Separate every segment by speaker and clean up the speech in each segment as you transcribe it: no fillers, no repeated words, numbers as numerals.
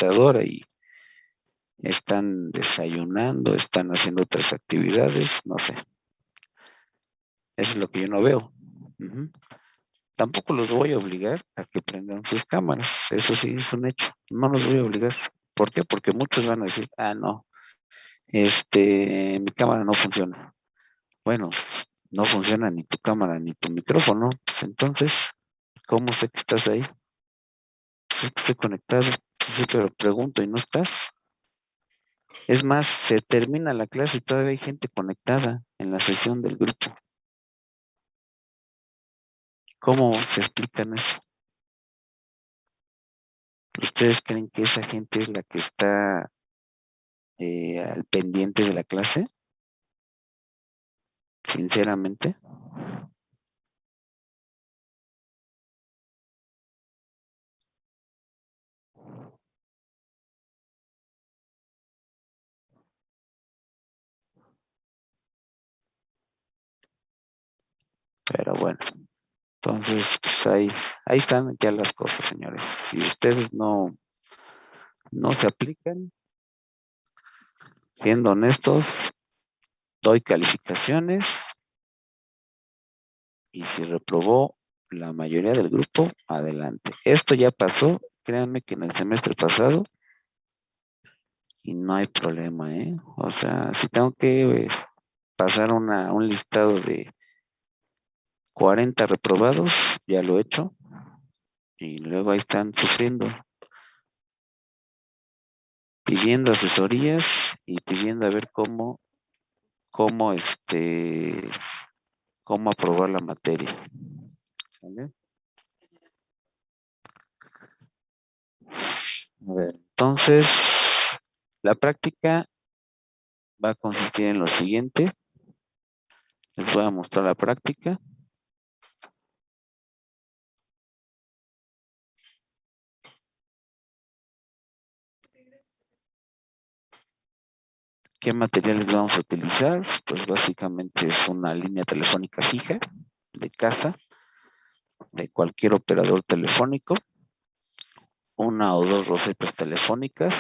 Speaker 1: computadora y están desayunando, están haciendo otras actividades, no sé. Eso es lo que yo no veo. Tampoco los voy a obligar a que prendan sus cámaras. Eso sí es un hecho. No los voy a obligar. ¿Por qué? Porque muchos van a decir, no, mi cámara no funciona. Bueno, no funciona ni tu cámara ni tu micrófono. Pues entonces, ¿cómo sé que estás ahí? Estoy conectado. Sí, pero pregunto y no estás. Es más, se termina la clase y todavía hay gente conectada en la sesión del grupo. ¿Cómo se explican eso? ¿Ustedes creen que esa gente es la que está al pendiente de la clase? Sinceramente. Pero bueno, entonces pues ahí están ya las cosas, señores. Si ustedes no se aplican, siendo honestos, doy calificaciones y si reprobó la mayoría del grupo, adelante. Esto ya pasó, créanme que en el semestre pasado y no hay problema, ¿eh? O sea, si tengo que pasar un listado de 40 reprobados, ya lo he hecho, y luego ahí están sufriendo, pidiendo asesorías y pidiendo a ver cómo, cómo aprobar la materia. ¿Sale? A ver, entonces, la práctica va a consistir en lo siguiente. Les voy a mostrar la práctica. ¿Qué materiales vamos a utilizar? Pues básicamente es una línea telefónica fija de casa, de cualquier operador telefónico, una o dos rosetas telefónicas,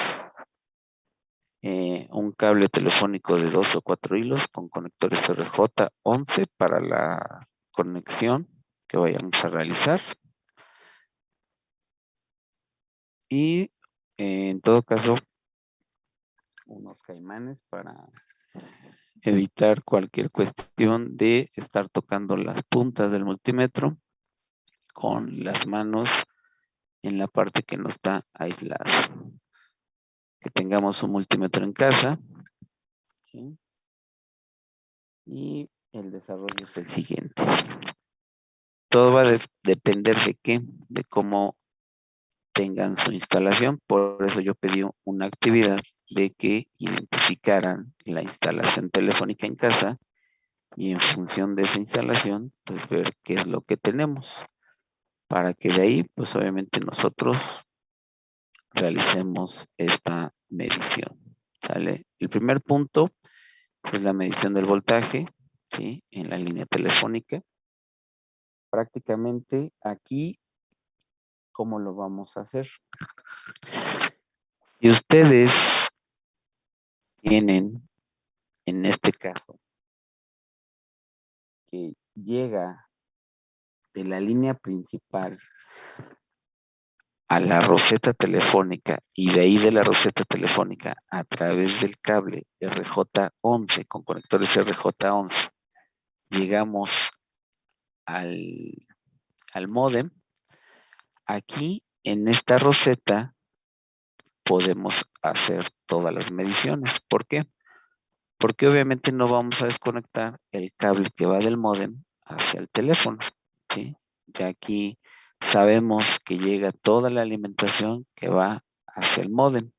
Speaker 1: un cable telefónico de 2 o 4 hilos con conectores RJ11 para la conexión que vayamos a realizar. Y en todo caso, unos caimanes para evitar cualquier cuestión de estar tocando las puntas del multímetro con las manos en la parte que no está aislada. Que tengamos un multímetro en casa. ¿Sí? Y el desarrollo es el siguiente. Todo va a depender de qué, de cómo tengan su instalación. Por eso yo pedí una actividad de que identificaran la instalación telefónica en casa y en función de esa instalación, pues ver qué es lo que tenemos. Para que de ahí, pues obviamente nosotros realicemos esta medición. ¿Sale? El primer punto es la medición del voltaje, ¿sí? En la línea telefónica. Prácticamente aquí, ¿cómo lo vamos a hacer? Si ustedes tienen, en este caso, que llega de la línea principal a la roseta telefónica y de ahí de la roseta telefónica a través del cable RJ11 con conectores RJ11 llegamos al módem. Aquí en esta roseta podemos hacer todas las mediciones. ¿Por qué? Porque obviamente no vamos a desconectar el cable que va del módem hacia el teléfono, ¿sí? Ya aquí sabemos que llega toda la alimentación que va hacia el módem.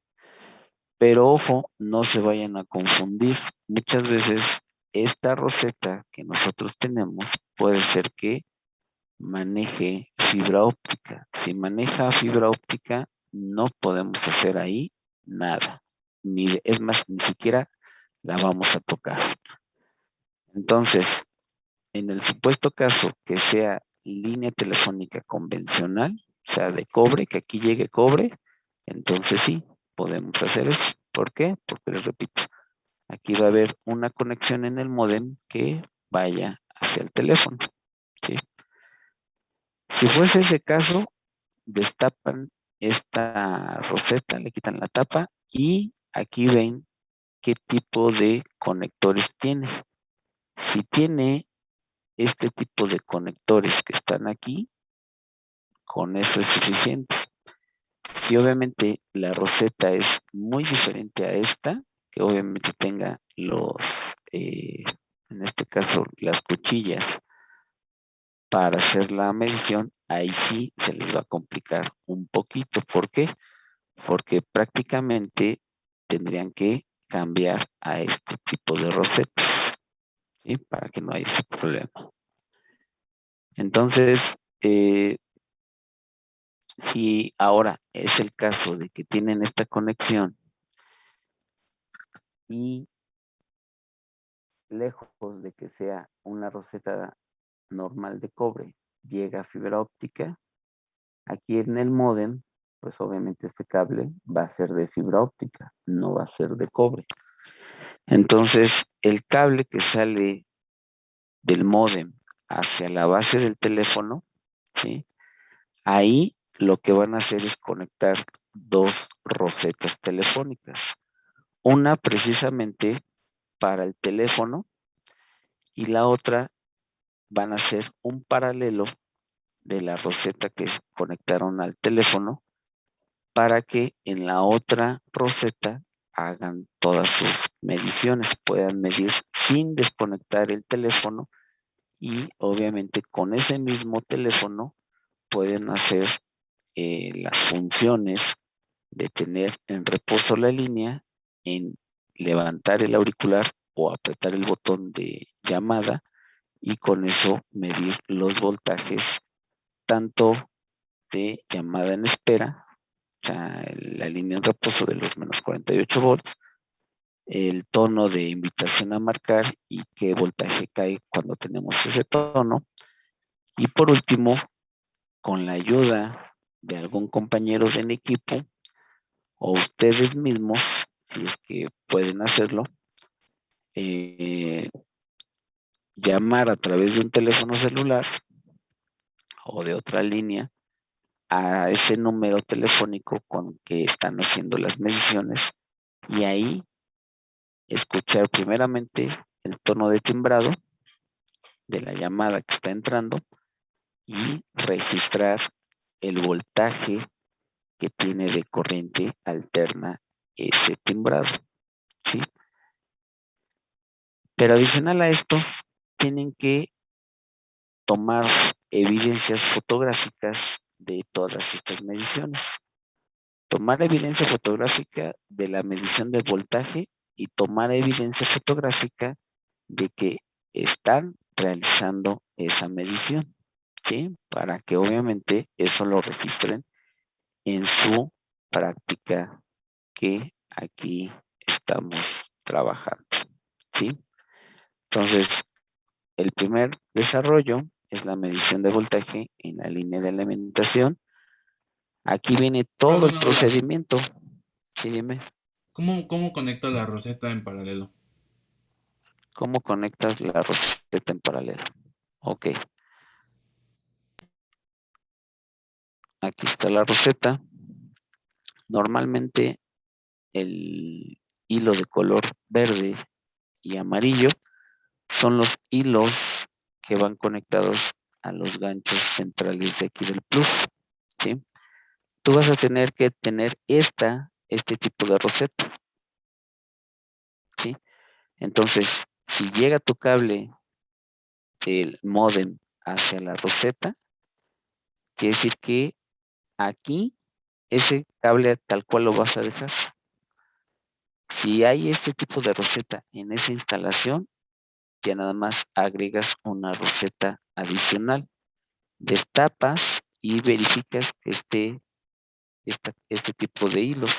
Speaker 1: Pero ojo, no se vayan a confundir. Muchas veces esta roseta que nosotros tenemos puede ser que maneje fibra óptica. Si maneja fibra óptica, no podemos hacer ahí nada. Es más, ni siquiera la vamos a tocar. Entonces, en el supuesto caso que sea línea telefónica convencional, o sea, de cobre, que aquí llegue cobre, entonces sí, podemos hacer eso. ¿Por qué? Porque les repito, aquí va a haber una conexión en el módem que vaya hacia el teléfono, ¿sí? Si fuese ese caso, destapan esta roseta, le quitan la tapa y aquí ven qué tipo de conectores tiene. Si tiene este tipo de conectores que están aquí, con eso es suficiente. Si obviamente la roseta es muy diferente a esta, que obviamente tenga en este caso, las cuchillas para hacer la medición, ahí sí se les va a complicar un poquito. ¿Por qué? Porque prácticamente tendrían que cambiar a este tipo de rosetas, ¿sí? Para que no haya ese problema. Entonces, si ahora es el caso de que tienen esta conexión y lejos de que sea una roseta normal de cobre, llega a fibra óptica, aquí en el módem, pues obviamente este cable va a ser de fibra óptica, no va a ser de cobre. Entonces, el cable que sale del módem hacia la base del teléfono, ¿sí? Ahí lo que van a hacer es conectar dos rosetas telefónicas. Una precisamente para el teléfono y la otra van a ser un paralelo de la roseta que conectaron al teléfono para que en la otra roseta hagan todas sus mediciones, puedan medir sin desconectar el teléfono y obviamente con ese mismo teléfono pueden hacer las funciones de tener en reposo la línea, en levantar el auricular o apretar el botón de llamada y con eso medir los voltajes tanto de llamada en espera, o sea, la línea en reposo de los menos 48 volts, el tono de invitación a marcar y qué voltaje cae cuando tenemos ese tono. Y por último, con la ayuda de algún compañero en equipo o ustedes mismos, si es que pueden hacerlo, llamar a través de un teléfono celular o de otra línea a ese número telefónico con que están haciendo las mediciones y ahí escuchar primeramente el tono de timbrado de la llamada que está entrando y registrar el voltaje que tiene de corriente alterna ese timbrado, ¿sí? Pero adicional a esto, tienen que tomar evidencias fotográficas de todas estas mediciones. Tomar evidencia fotográfica de la medición del voltaje y tomar evidencia fotográfica de que están realizando esa medición, ¿sí? Para que obviamente eso lo registren en su práctica que aquí estamos trabajando, ¿sí? Entonces, el primer desarrollo es la medición de voltaje en la línea de alimentación. Aquí viene todo el
Speaker 2: Una duda.
Speaker 1: procedimiento. Sí, dime,
Speaker 2: ¿Cómo conecto la roseta en paralelo?
Speaker 1: ¿cómo conectas la roseta en paralelo? Ok, aquí está la roseta. Normalmente el hilo de color verde y amarillo son los hilos que van conectados a los ganchos centrales de aquí del plus, ¿sí? Tú vas a tener que tener este tipo de roseta, ¿sí? Entonces, si llega tu cable del módem hacia la roseta, quiere decir que aquí ese cable tal cual lo vas a dejar. Si hay este tipo de roseta en esa instalación, ya nada más agregas una roseta adicional. Destapas y verificas que esté este tipo de hilos.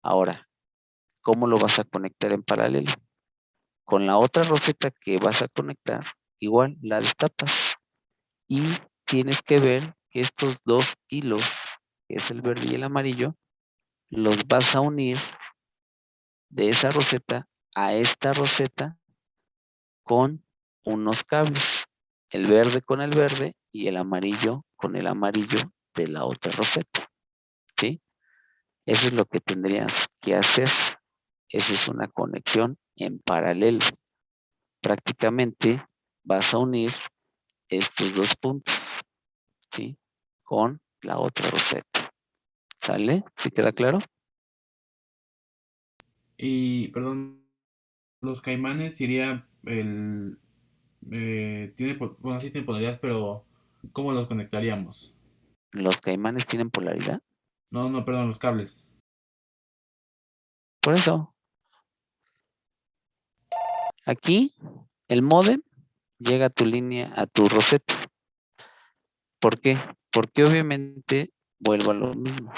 Speaker 1: Ahora, ¿cómo lo vas a conectar en paralelo? Con la otra roseta que vas a conectar, igual la destapas y tienes que ver que estos dos hilos, que es el verde y el amarillo, los vas a unir de esa roseta a esta roseta con unos cables, el verde con el verde y el amarillo con el amarillo de la otra roseta, ¿sí? Eso es lo que tendrías que hacer. Esa es una conexión en paralelo. Prácticamente vas a unir estos dos puntos, ¿sí? Con la otra roseta. ¿Sale? ¿Sí queda claro?
Speaker 2: Y, perdón, los caimanes sería el... bueno, sí tiene polaridad, pero ¿cómo los conectaríamos?
Speaker 1: Los caimanes tienen polaridad.
Speaker 2: No, no, perdón, los cables.
Speaker 1: Por eso, aquí el módem llega a tu línea, a tu roseta. ¿Por qué? Porque obviamente vuelvo a lo mismo.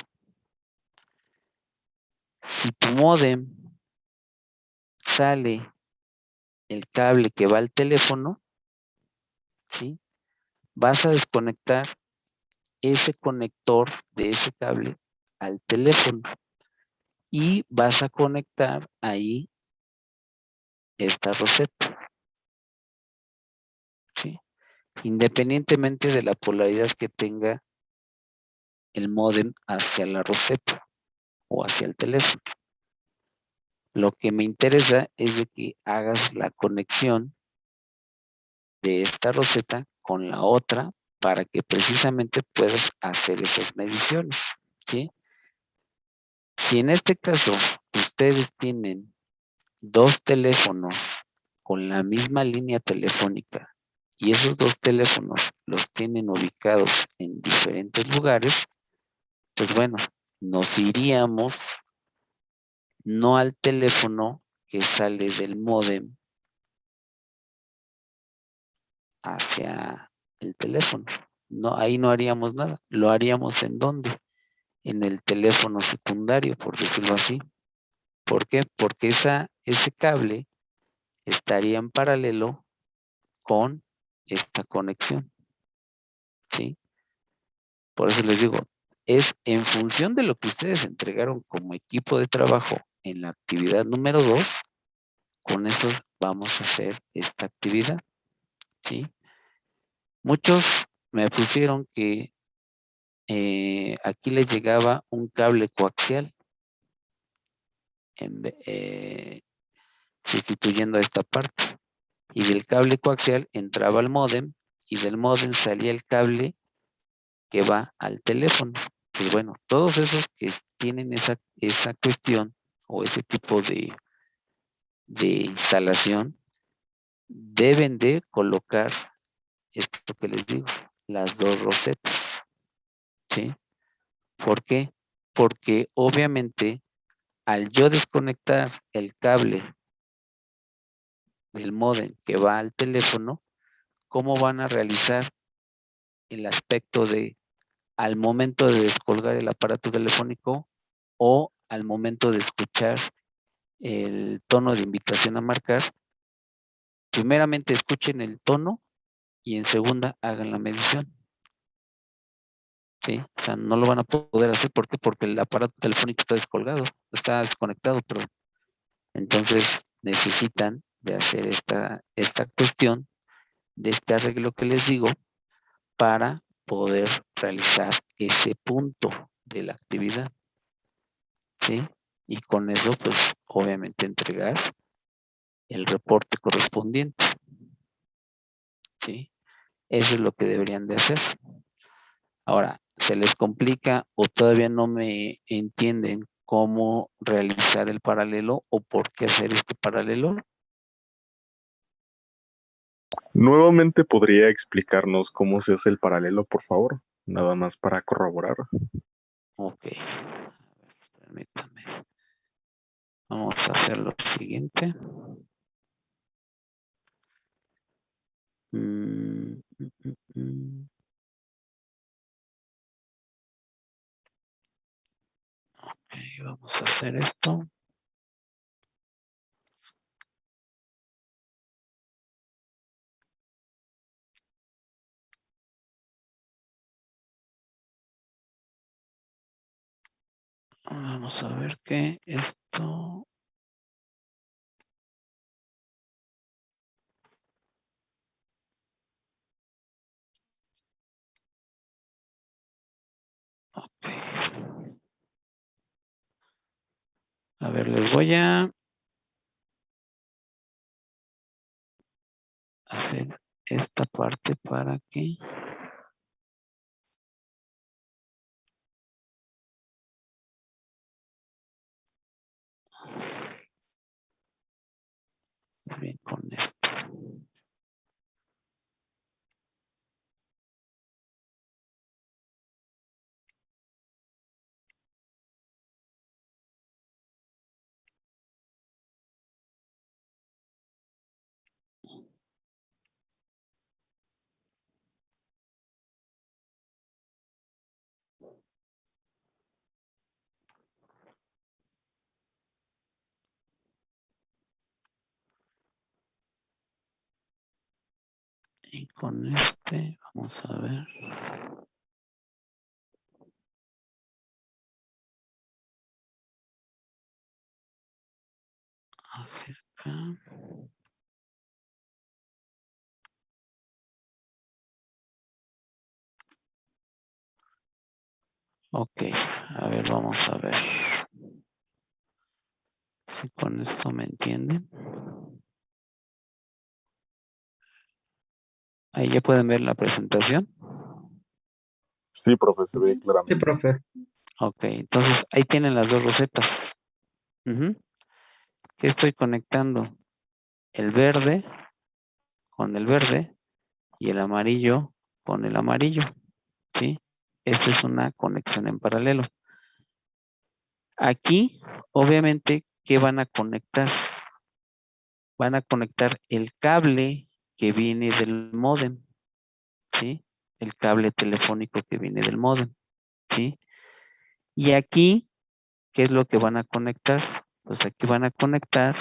Speaker 1: Si tu módem sale el cable que va al teléfono, ¿sí? Vas a desconectar ese conector de ese cable al teléfono y vas a conectar ahí esta roseta, ¿sí? Independientemente de la polaridad que tenga el módem hacia la roseta o hacia el teléfono. Lo que me interesa es de que hagas la conexión de esta roseta con la otra para que precisamente puedas hacer esas mediciones, ¿sí? Si en este caso ustedes tienen dos teléfonos con la misma línea telefónica y esos dos teléfonos los tienen ubicados en diferentes lugares, pues bueno, nos iríamos no al teléfono que sale del módem hacia el teléfono. No, ahí no haríamos nada. Lo haríamos en dónde? En el teléfono secundario, por decirlo así. ¿Por qué? Porque ese cable estaría en paralelo con esta conexión, ¿sí? Por eso les digo, es en función de lo que ustedes entregaron como equipo de trabajo en la actividad número 2, con eso vamos a hacer esta actividad, ¿sí? Muchos me pusieron que aquí les llegaba un cable coaxial sustituyendo a esta parte. Y del cable coaxial entraba al módem y del módem salía el cable que va al teléfono. Pues bueno, todos esos que tienen esa cuestión o ese tipo de instalación deben de colocar esto que les digo, las dos rosetas, ¿sí? ¿Por qué? Porque obviamente al yo desconectar el cable del módem que va al teléfono, ¿cómo van a realizar el aspecto de al momento de descolgar el aparato telefónico o al momento de escuchar el tono de invitación a marcar? Primeramente escuchen el tono y en segunda hagan la medición, ¿sí? O sea, no lo van a poder hacer. ¿Por qué? Porque el aparato telefónico está descolgado, está desconectado, perdón. Entonces necesitan de hacer esta cuestión de este arreglo que les digo para poder realizar ese punto de la actividad, ¿sí? Y con eso, pues, obviamente entregar el reporte correspondiente, ¿sí? Eso es lo que deberían de hacer. Ahora, ¿se les complica o todavía no me entienden cómo realizar el paralelo o por qué hacer este paralelo?
Speaker 3: Nuevamente podría explicarnos cómo se hace el paralelo, por favor, nada más para corroborar.
Speaker 1: Ok, permítame. Vamos a hacer lo siguiente. Mm, mm, mm, mm. Ok, vamos a hacer esto. Vamos a ver que esto... Ok. A ver, les voy a hacer esta parte para que... Bien con esto. Y con este, vamos a ver. Hacia acá. Ok, a ver, vamos a ver. Si con esto me entienden. Ahí ya pueden ver la presentación.
Speaker 3: Sí, profe, se ve
Speaker 4: Sí,
Speaker 3: claramente.
Speaker 4: profe.
Speaker 1: Ok, entonces ahí tienen las dos rosetas. ¿Qué estoy conectando? El verde con el verde y el amarillo con el amarillo. ¿Sí? Esta es una conexión en paralelo. Aquí, obviamente, ¿qué van a conectar? Van a conectar el cable que viene del módem, ¿sí? El cable telefónico que viene del módem, ¿sí? Y aquí, ¿qué es lo que van a conectar? Pues aquí van a conectar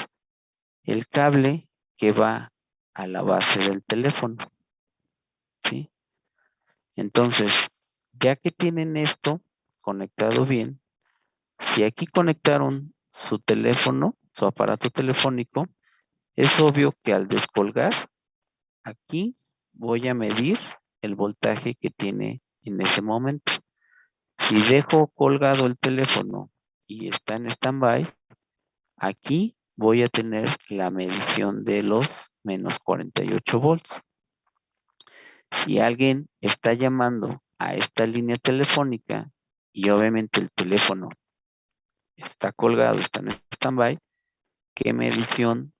Speaker 1: el cable que va a la base del teléfono, ¿sí? Entonces, ya que tienen esto conectado bien, si aquí conectaron su teléfono, su aparato telefónico, es obvio que al descolgar, aquí voy a medir el voltaje que tiene en ese momento. Si dejo colgado el teléfono y está en stand-by, aquí voy a tener la medición de los menos 48 volts. Si alguien está llamando a esta línea telefónica y obviamente el teléfono está colgado, está en stand-by, ¿qué medición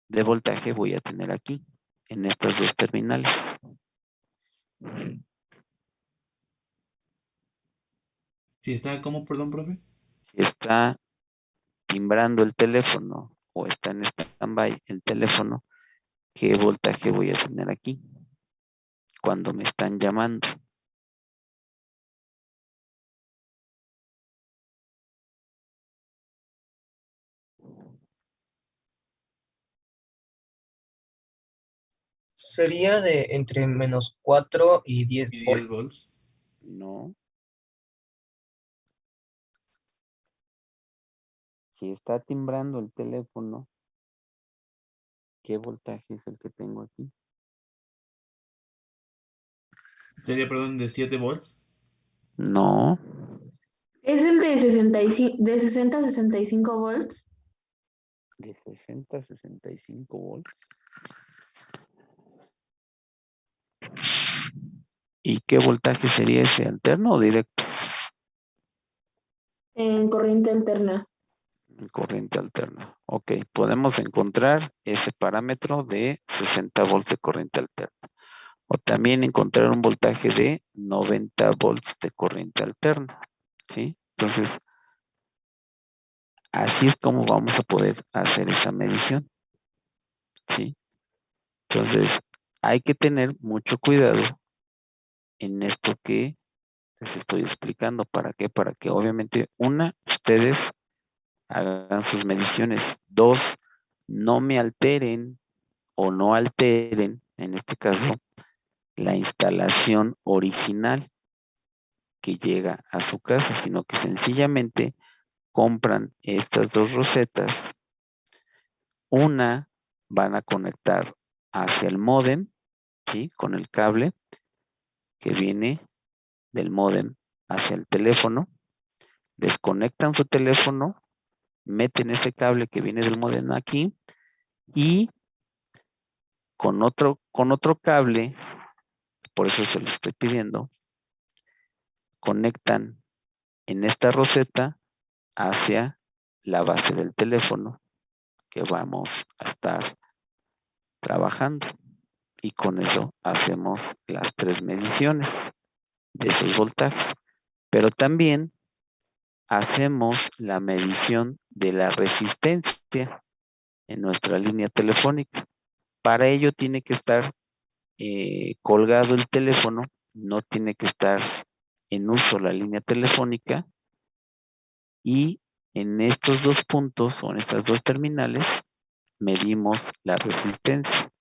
Speaker 1: de voltaje voy a tener aquí en estas dos terminales?
Speaker 2: Si está como, perdón, profe.
Speaker 1: Si está timbrando el teléfono o está en stand-by el teléfono, ¿qué voltaje voy a tener aquí cuando me están llamando?
Speaker 4: Sería de entre menos 4 y 10
Speaker 2: Y 10
Speaker 4: volts.
Speaker 2: volts.
Speaker 1: No. Si está timbrando el teléfono, ¿qué voltaje es el que tengo aquí?
Speaker 2: Sería, perdón, de 7 volts.
Speaker 1: No.
Speaker 5: Es el de 60 a 65 volts.
Speaker 1: De 60 a 65 volts. ¿Y qué voltaje sería ese, alterno o directo?
Speaker 5: En corriente alterna.
Speaker 1: En corriente alterna. Ok, podemos encontrar ese parámetro de 60 volts de corriente alterna. O también encontrar un voltaje de 90 volts de corriente alterna. ¿Sí? Entonces, así es como vamos a poder hacer esa medición. ¿Sí? Entonces, hay que tener mucho cuidado en esto que les estoy explicando. ¿Para qué? Para que obviamente, ustedes hagan sus mediciones. 2, no me alteren o no alteren, en este caso, la instalación original que llega a su casa, sino que sencillamente compran estas dos rosetas, una van a conectar hacia el módem, ¿sí? Con el cable que viene del módem hacia el teléfono, desconectan su teléfono, meten ese cable que viene del módem aquí y con otro cable, por eso se lo estoy pidiendo, conectan en esta roseta hacia la base del teléfono que vamos a estar trabajando. Y con eso hacemos las 3 mediciones de esos voltajes. Pero también hacemos la medición de la resistencia en nuestra línea telefónica. Para ello tiene que estar colgado el teléfono, no tiene que estar en uso la línea telefónica, y en estos dos puntos o en estas dos terminales medimos la resistencia.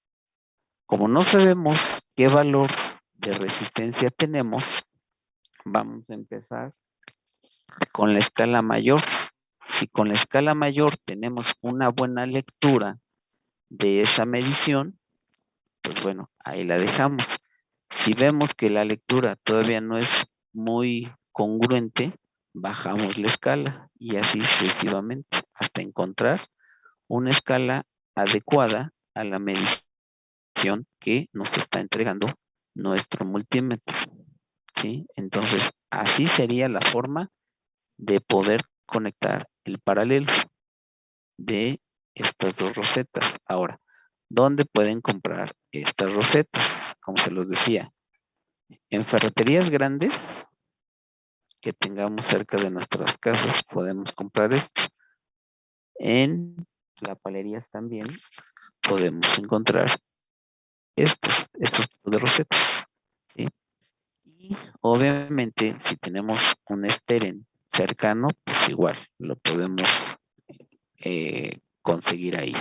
Speaker 1: Como no sabemos qué valor de resistencia tenemos, vamos a empezar con la escala mayor. Si con la escala mayor tenemos una buena lectura de esa medición, pues bueno, ahí la dejamos. Si vemos que la lectura todavía no es muy congruente, bajamos la escala y así sucesivamente hasta encontrar una escala adecuada a la medición que nos está entregando nuestro multímetro, ¿sí? Entonces, así sería la forma de poder conectar el paralelo de estas dos rosetas. Ahora, ¿dónde pueden comprar estas rosetas? Como se los decía, en ferreterías grandes que tengamos cerca de nuestras casas podemos comprar esto. En lapalerías también podemos encontrar estos tipos de rosetas, ¿sí? Y obviamente si tenemos un esteren cercano, pues igual lo podemos conseguir ahí.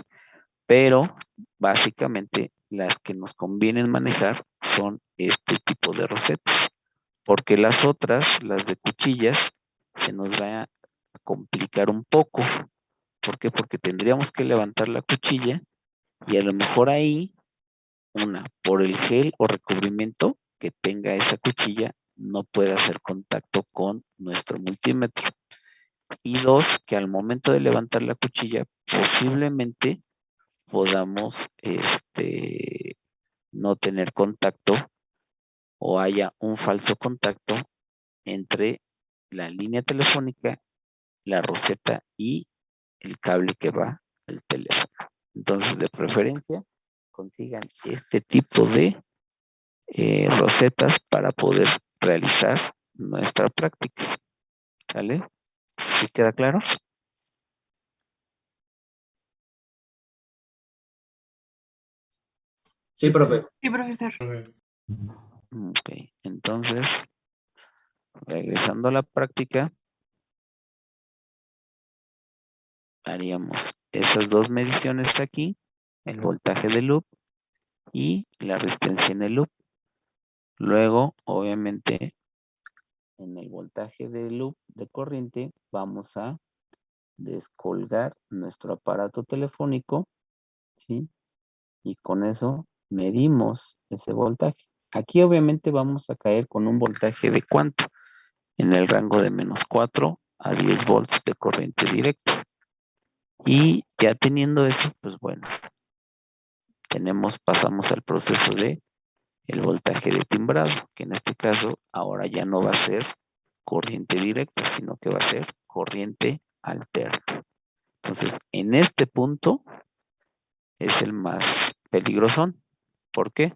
Speaker 1: Pero básicamente las que nos convienen manejar son este tipo de rosetas, porque las otras, las de cuchillas, se nos va a complicar un poco. ¿Por qué? Porque tendríamos que levantar la cuchilla y a lo mejor ahí, por el gel o recubrimiento que tenga esa cuchilla, no puede hacer contacto con nuestro multímetro. Y dos, que al momento de levantar la cuchilla, posiblemente podamos no tener contacto o haya un falso contacto entre la línea telefónica, la roseta y el cable que va al teléfono. Entonces, de preferencia, consigan este tipo de rosetas para poder realizar nuestra práctica. ¿Sale? ¿Sí queda claro?
Speaker 4: Sí, profe.
Speaker 6: Sí, profesor.
Speaker 1: Ok, entonces, regresando a la práctica, haríamos esas dos mediciones aquí, el voltaje de loop y la resistencia en el loop. Luego, obviamente, en el voltaje de loop de corriente, vamos a descolgar nuestro aparato telefónico, ¿sí? Y con eso medimos ese voltaje. Aquí obviamente vamos a caer con un voltaje de ¿cuánto? En el rango de -4 a 10 volts de corriente directa. Y ya teniendo eso, pues bueno, pasamos al proceso de el voltaje de timbrado, que en este caso ahora ya no va a ser corriente directa, sino que va a ser corriente alterna. Entonces, en este punto es el más peligroso. ¿Por qué?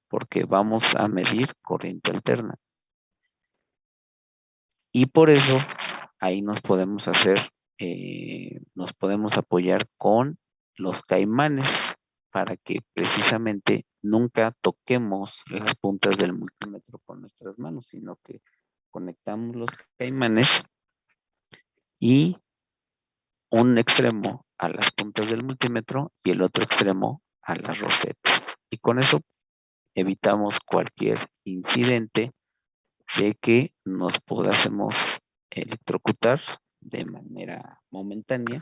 Speaker 1: Porque vamos a medir corriente alterna. Y por eso ahí nos podemos nos podemos apoyar con los caimanes para que precisamente nunca toquemos las puntas del multímetro con nuestras manos, sino que conectamos los caimanes y un extremo a las puntas del multímetro y el otro extremo a las rosetas. Y con eso evitamos cualquier incidente de que nos podamos electrocutar de manera momentánea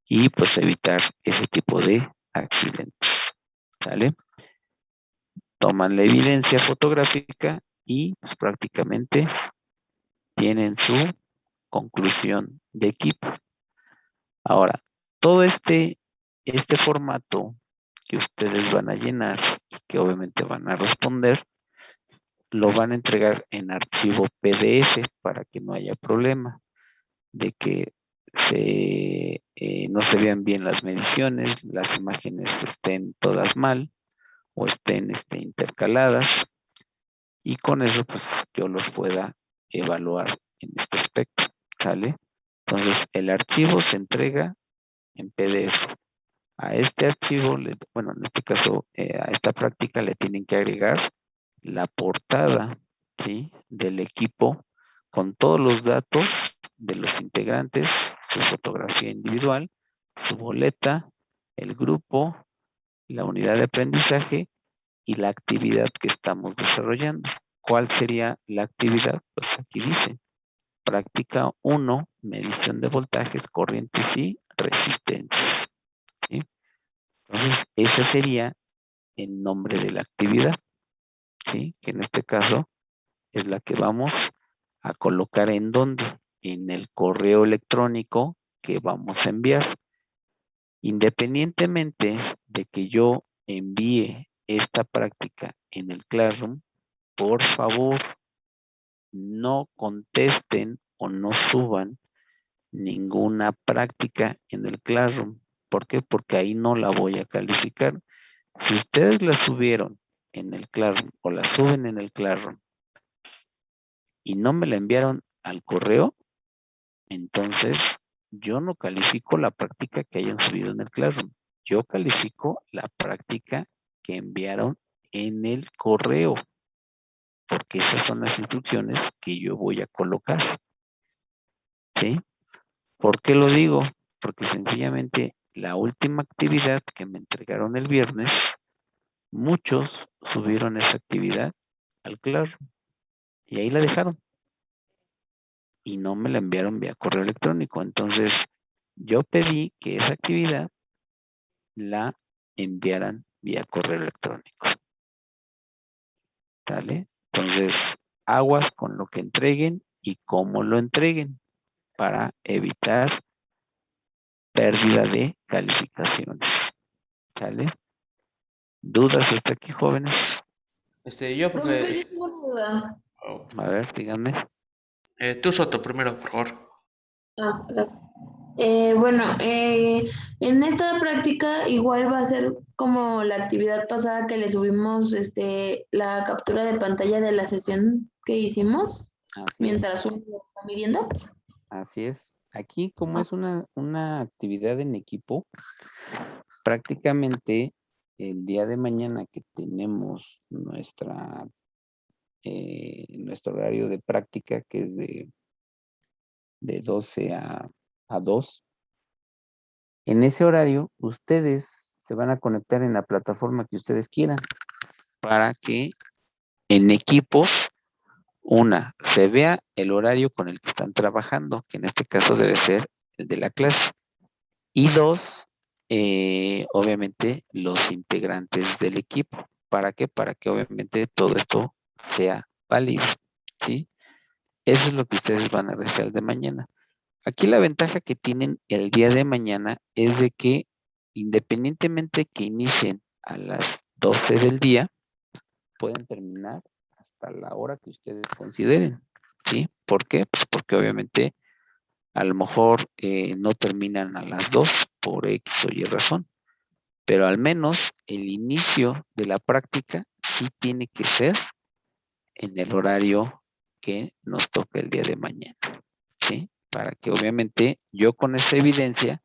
Speaker 1: y pues evitar ese tipo de accidentes, ¿sale? Toman la evidencia fotográfica y pues, prácticamente tienen su conclusión de equipo. Ahora, todo este formato que ustedes van a llenar y que obviamente van a responder, lo van a entregar en archivo PDF para que no haya problema de que no se vean bien las mediciones, las imágenes estén todas mal o estén intercaladas, y con eso pues yo los pueda evaluar en este aspecto, ¿sale? Entonces el archivo se entrega en PDF. A este archivo, bueno, en este caso, a esta práctica le tienen que agregar la portada, ¿sí?, del equipo con todos los datos de los integrantes, su fotografía individual, su boleta, el grupo, la unidad de aprendizaje y la actividad que estamos desarrollando. ¿Cuál sería la actividad? Pues aquí dice, práctica 1, medición de voltajes, corrientes y resistencias, ¿sí? Entonces, ese sería el nombre de la actividad, ¿sí? Que en este caso es la que vamos a colocar en dónde, en el correo electrónico que vamos a enviar. Independientemente de que yo envíe esta práctica en el Classroom, por favor, no contesten o no suban ninguna práctica en el Classroom. ¿Por qué? Porque ahí no la voy a calificar. Si ustedes la subieron en el Classroom o la suben en el Classroom y no me la enviaron al correo, entonces yo no califico la práctica que hayan subido en el Classroom. Yo califico la práctica que enviaron en el correo, porque esas son las instrucciones que yo voy a colocar, ¿sí? ¿Por qué lo digo? Porque sencillamente la última actividad que me entregaron el viernes, muchos subieron esa actividad al Classroom y ahí la dejaron y no me la enviaron vía correo electrónico. Entonces, yo pedí que esa actividad la enviaran vía correo electrónico. ¿Sale? Entonces, aguas con lo que entreguen y cómo lo entreguen para evitar pérdida de calificaciones. ¿Sale? ¿Dudas hasta aquí, jóvenes?
Speaker 6: Yo,
Speaker 5: Profesor,
Speaker 6: profe,
Speaker 5: yo tengo una duda.
Speaker 1: A ver, díganme.
Speaker 6: tú Soto primero, por favor.
Speaker 5: Gracias. Bueno, en esta práctica igual va a ser como la actividad pasada que le subimos la captura de pantalla de la sesión que hicimos
Speaker 1: Así es.
Speaker 5: mientras uno lo está midiendo.
Speaker 1: Así es. Aquí, como es una actividad en equipo, prácticamente el día de mañana que tenemos nuestro horario de práctica, que es de 12 a 2, en ese horario ustedes se van a conectar en la plataforma que ustedes quieran para que en equipos, se vea el horario con el que están trabajando, que en este caso debe ser el de la clase. Y 2, obviamente, los integrantes del equipo. ¿Para qué? Para que obviamente todo esto sea válido, ¿sí? Eso es lo que ustedes van a realizar el de mañana. Aquí la ventaja que tienen el día de mañana es de que independientemente que inicien a las 12 del día, pueden terminar hasta la hora que ustedes consideren, ¿sí? ¿Por qué? Pues porque obviamente a lo mejor no terminan a las 2 por X o Y razón, pero al menos el inicio de la práctica sí tiene que ser en el horario que nos toca el día de mañana, ¿sí? Para que obviamente yo con esa evidencia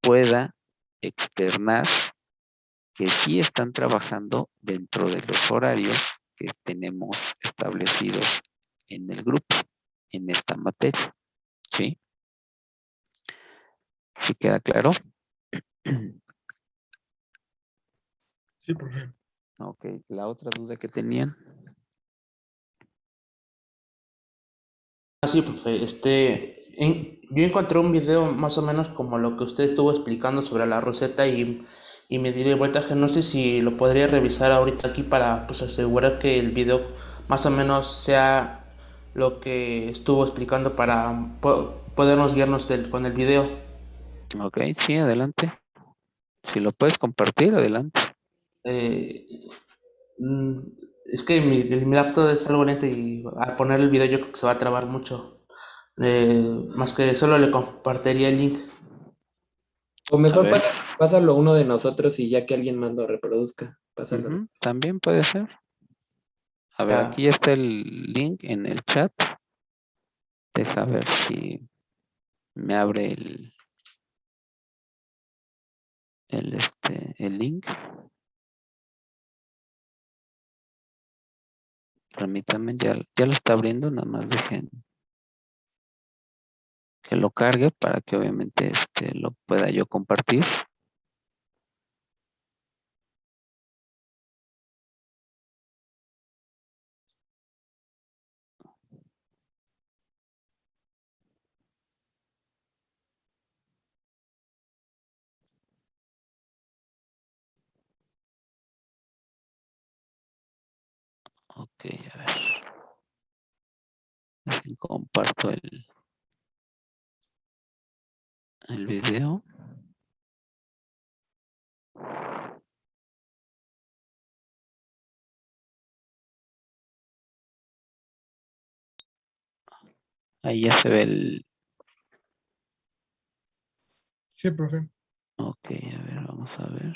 Speaker 1: pueda externar que sí están trabajando dentro de los horarios que tenemos establecidos en el grupo, en esta materia, ¿sí? ¿Sí queda claro?
Speaker 3: Sí, profe.
Speaker 1: Ok, la otra duda que tenían.
Speaker 6: Sí, profe, Yo encontré un video más o menos como lo que usted estuvo explicando sobre la roseta y medir el voltaje. No sé si lo podría revisar ahorita aquí para pues asegurar que el video más o menos sea lo que estuvo explicando para podernos guiarnos con el video.
Speaker 1: Ok, sí, adelante. Si lo puedes compartir, adelante.
Speaker 6: Eh, mm, es que mi laptop es algo lento y al poner el video yo creo que se va a trabar mucho. Más que solo le compartiría el link.
Speaker 7: O
Speaker 1: A
Speaker 7: mejor
Speaker 1: ver.
Speaker 7: pásalo a uno de nosotros y ya que alguien más lo reproduzca, pásalo.
Speaker 1: Ujú, también puede ser. A ver,
Speaker 6: Ya.
Speaker 1: aquí ya está el link en el chat. Deja ver si me abre el link. Permítanme, ya lo está abriendo, nada más dejen que lo cargue para que obviamente lo pueda yo compartir. Ok, a ver. Dejen, comparto el video. Ahí ya se ve el...
Speaker 8: Sí, profe.
Speaker 1: Ok, a ver, vamos a ver.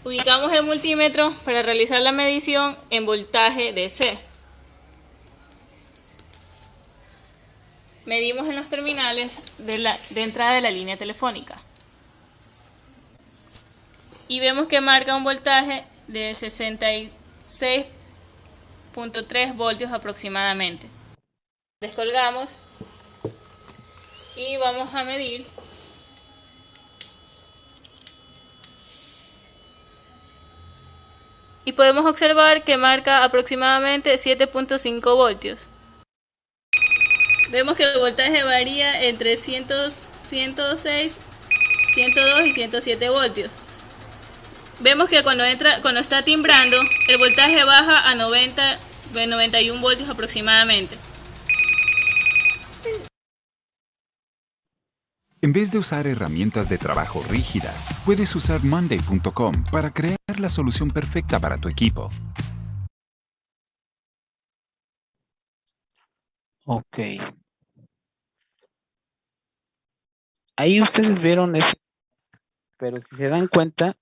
Speaker 9: Ubicamos el multímetro para realizar la medición en voltaje DC. Medimos en los terminales de entrada de la línea telefónica. Y vemos que marca un voltaje de 66.3 voltios aproximadamente. Descolgamos y vamos a medir. Y podemos observar que marca aproximadamente 7.5 voltios. Vemos que el voltaje varía entre 106, 102 y 107 voltios. Vemos que cuando está timbrando, el voltaje baja a 91 voltios aproximadamente.
Speaker 10: En vez de usar herramientas de trabajo rígidas, puedes usar Monday.com para crear la solución perfecta para tu equipo.
Speaker 1: Ok. Ahí ustedes vieron eso, pero si se dan cuenta,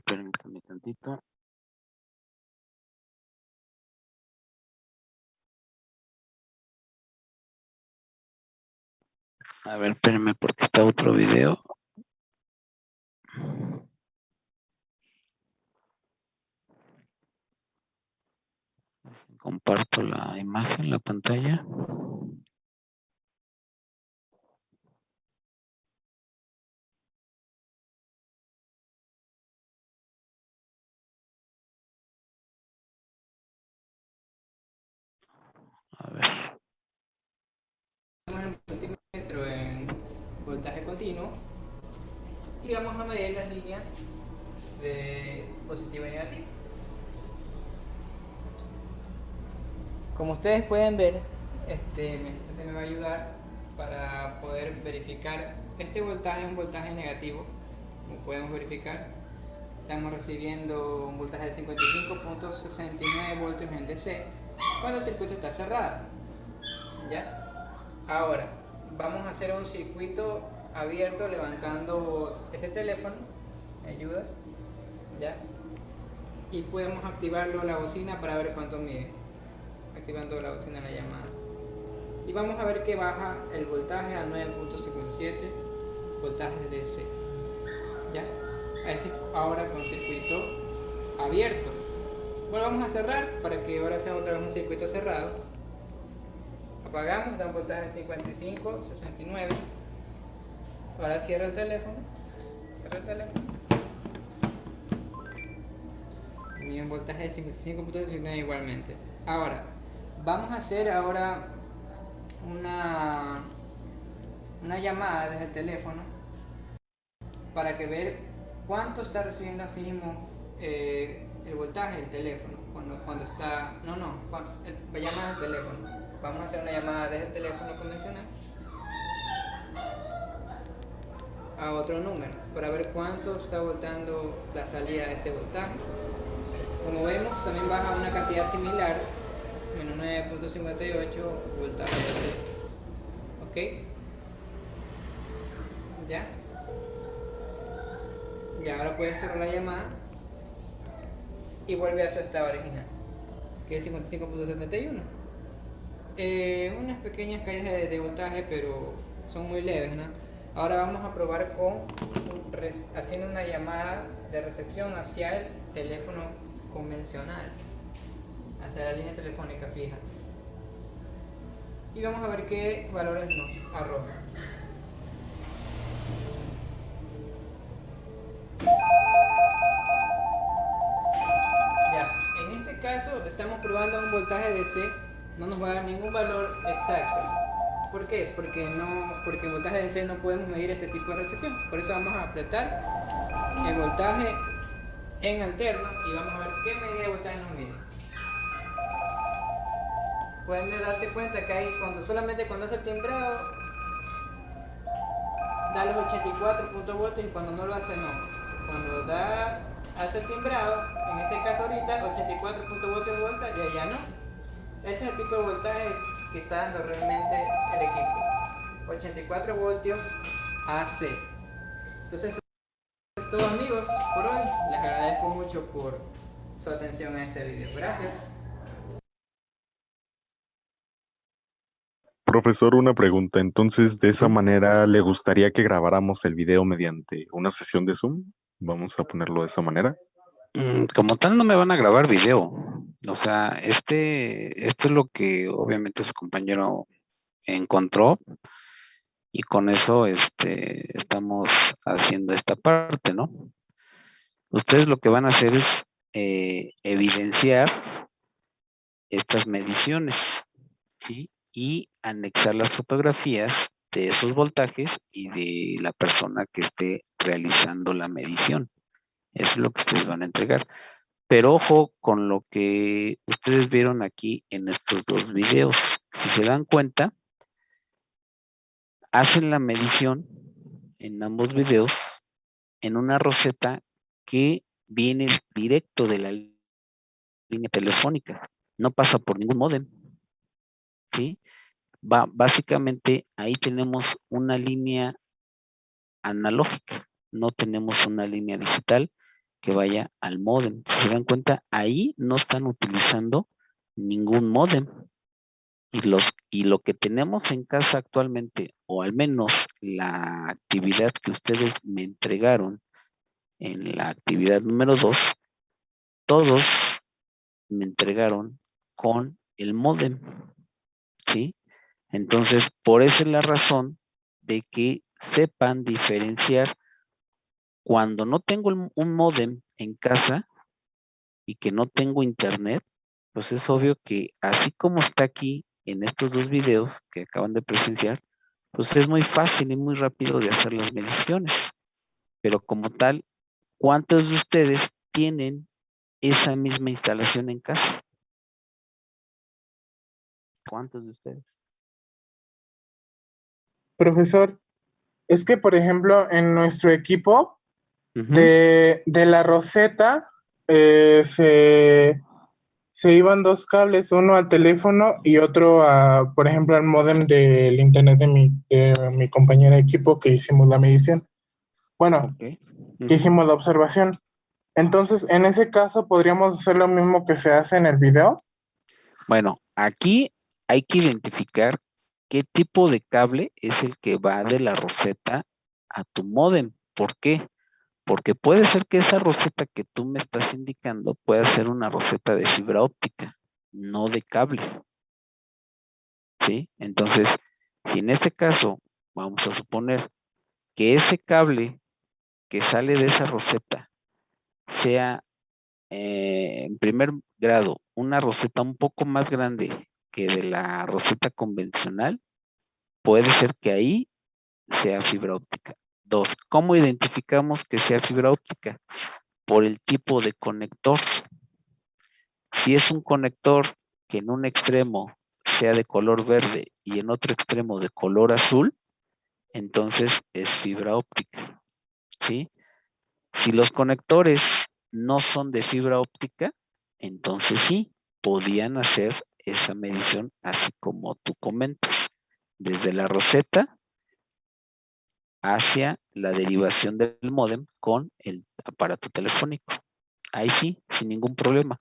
Speaker 1: permítanme tantito. A ver, espérenme porque está otro video. Comparto la imagen, la pantalla. A ver.
Speaker 11: El multímetro en voltaje continuo y vamos a medir las líneas de positivo y negativo. Como ustedes pueden ver, este me va a ayudar para poder verificar. Este voltaje es un voltaje negativo, como podemos verificar. Estamos recibiendo un voltaje de 55.69 voltios en DC cuando el circuito está cerrado. ¿Ya? Ahora, vamos a hacer un circuito abierto levantando ese teléfono. ¿Me ayudas? ¿Ya? Y podemos activarlo la bocina para ver cuánto mide. Activando la bocina en la llamada. Y vamos a ver que baja el voltaje a 9.57 voltajes DC. ¿Ya? Ese es ahora con circuito abierto. Bueno, vamos a cerrar para que ahora sea otra vez un circuito cerrado. Apagamos, da un voltaje de 55, 69. Ahora cierra el teléfono cerrar el teléfono. Y un voltaje de 55.69 igualmente. Ahora, vamos a hacer ahora una llamada desde el teléfono para que ver cuánto está recibiendo así mismo el voltaje del teléfono cuando está la llamada del teléfono. Vamos a hacer una llamada desde el teléfono convencional a otro número para ver cuánto está voltando la salida de este voltaje. Como vemos, también baja una cantidad similar, menos 9.58 voltaje DC. ¿Ok? ¿Ya? Y ahora puede cerrar la llamada y vuelve a su estado original, que es 55.71. Unas pequeñas caídas de voltaje, pero son muy leves, ¿no? Ahora vamos a probar haciendo una llamada de recepción hacia el teléfono convencional, hacia la línea telefónica fija. Y vamos a ver qué valores nos arroja. Ya, en este caso estamos probando un voltaje DC, no nos va a dar ningún valor exacto. ¿Por qué? Porque el voltaje DC no podemos medir este tipo de recepción. Por eso vamos a apretar el voltaje en alterno y vamos a ver qué medida de voltaje nos mide. Pueden darse cuenta que ahí solamente cuando hace el timbrado da los 84 voltios y cuando no lo hace no. Cuando hace el timbrado, en este caso ahorita 84 voltios de volta, ya no. Ese es el tipo de voltaje que está dando realmente el equipo. 84 voltios AC. Entonces eso es todo, amigos, por hoy. Les agradezco mucho por su atención a este video. Gracias.
Speaker 3: Profesor, una pregunta. Entonces, ¿de esa manera le gustaría que grabáramos el video mediante una sesión de Zoom? Vamos a ponerlo de esa manera.
Speaker 1: Como tal no me van a grabar video. O sea, esto es lo que obviamente su compañero encontró y con eso estamos haciendo esta parte, ¿no? Ustedes lo que van a hacer es evidenciar estas mediciones, ¿sí? Y anexar las fotografías de esos voltajes y de la persona que esté realizando la medición. Eso es lo que ustedes van a entregar. Pero ojo con lo que ustedes vieron aquí en estos dos videos. Si se dan cuenta, hacen la medición en ambos videos en una roseta que viene directo de la línea telefónica. No pasa por ningún módem, ¿sí? Básicamente ahí tenemos una línea analógica, no tenemos una línea digital que vaya al módem. Si se dan cuenta, ahí no están utilizando ningún módem. Y lo que tenemos en casa actualmente, o al menos la actividad que ustedes me entregaron en la actividad número 2, todos me entregaron con el módem, ¿sí? Entonces, por esa es la razón de que sepan diferenciar cuando no tengo un módem en casa y que no tengo internet, pues es obvio que así como está aquí en estos dos videos que acaban de presenciar, pues es muy fácil y muy rápido de hacer las mediciones. Pero como tal, ¿cuántos de ustedes tienen esa misma instalación en casa? ¿Cuántos de ustedes?
Speaker 12: Profesor, es que por ejemplo en nuestro equipo de la roseta se iban dos cables, uno al teléfono y otro por ejemplo, al módem del internet de mi compañera de equipo que hicimos la medición. Bueno, que hicimos la observación. Entonces, en ese caso, ¿podríamos hacer lo mismo que se hace en el video?
Speaker 1: Bueno, aquí hay que identificar qué tipo de cable es el que va de la roseta a tu módem. ¿Por qué? Porque puede ser que esa roseta que tú me estás indicando pueda ser una roseta de fibra óptica, no de cable. ¿Sí? Entonces, si en este caso vamos a suponer que ese cable que sale de esa roseta sea en primer grado una roseta un poco más grande que de la roseta convencional, puede ser que ahí sea fibra óptica. 2, ¿cómo identificamos que sea fibra óptica? Por el tipo de conector. Si es un conector que en un extremo sea de color verde y en otro extremo de color azul, entonces es fibra óptica, ¿sí? Si los conectores no son de fibra óptica, entonces sí, podían hacer esa medición así como tú comentas, desde la roseta hacia la derivación del módem con el aparato telefónico. Ahí sí, sin ningún problema.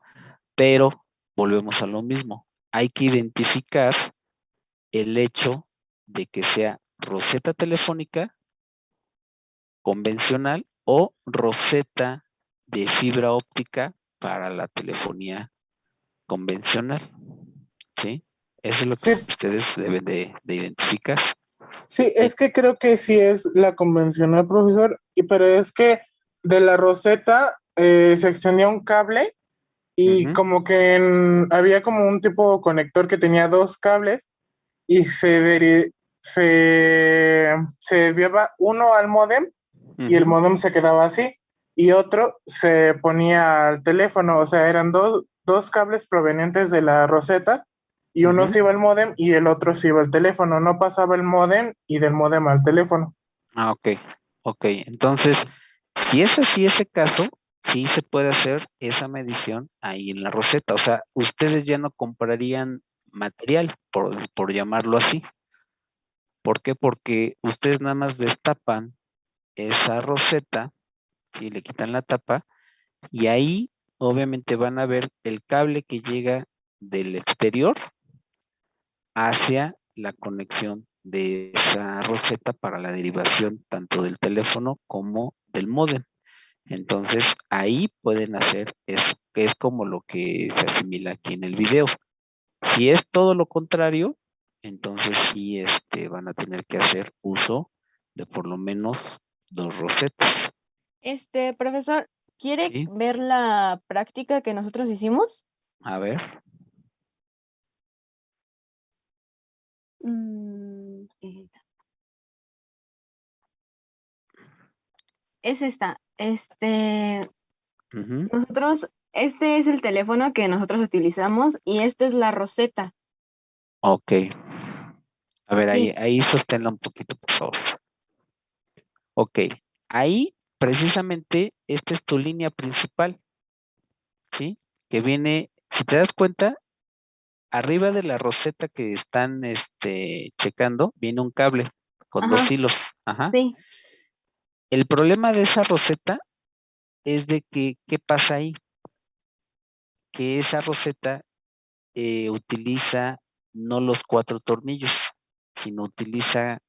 Speaker 1: Pero volvemos a lo mismo. Hay que identificar el hecho de que sea roseta telefónica convencional o roseta de fibra óptica para la telefonía convencional. ¿Sí? Eso es lo que ustedes deben de identificar.
Speaker 12: Sí, es que creo que sí es la convencional, profesor, pero es que de la roseta se extendía un cable y como que había como un tipo de conector que tenía 2 cables y se desviaba uno al módem y el módem se quedaba así y otro se ponía al teléfono, o sea, eran dos cables provenientes de la roseta y uno se iba al módem y el otro se iba al teléfono, no pasaba el módem y del módem al teléfono.
Speaker 1: Ah, ok. Entonces, si es así ese caso, sí se puede hacer esa medición ahí en la roseta. O sea, ustedes ya no comprarían material, por llamarlo así. ¿Por qué? Porque ustedes nada más destapan esa roseta, y le quitan la tapa, y ahí obviamente van a ver el cable que llega del exterior hacia la conexión de esa roseta para la derivación tanto del teléfono como del módem. Entonces ahí pueden hacer eso, que es como lo que se asimila aquí en el video. Si es todo lo contrario, entonces sí van a tener que hacer uso de por lo menos 2 rosetas.
Speaker 13: Profesor, ¿quiere
Speaker 1: Sí.
Speaker 13: ver la práctica que nosotros hicimos?
Speaker 1: A ver.
Speaker 13: Es esta.
Speaker 1: Ujú.
Speaker 13: Nosotros, este es el teléfono que nosotros utilizamos y esta es la roseta.
Speaker 1: Ok. A ver,
Speaker 13: Sí.
Speaker 1: ahí sosténla un poquito, por favor. Ok. Ahí, precisamente, esta es tu línea principal, ¿sí? Que viene, si te das cuenta, arriba de la roseta que están checando, viene un cable con 2 hilos. Ajá.
Speaker 13: Sí.
Speaker 1: El problema de esa roseta es de que, ¿qué pasa ahí? Que esa roseta utiliza no los 4 tornillos, sino utiliza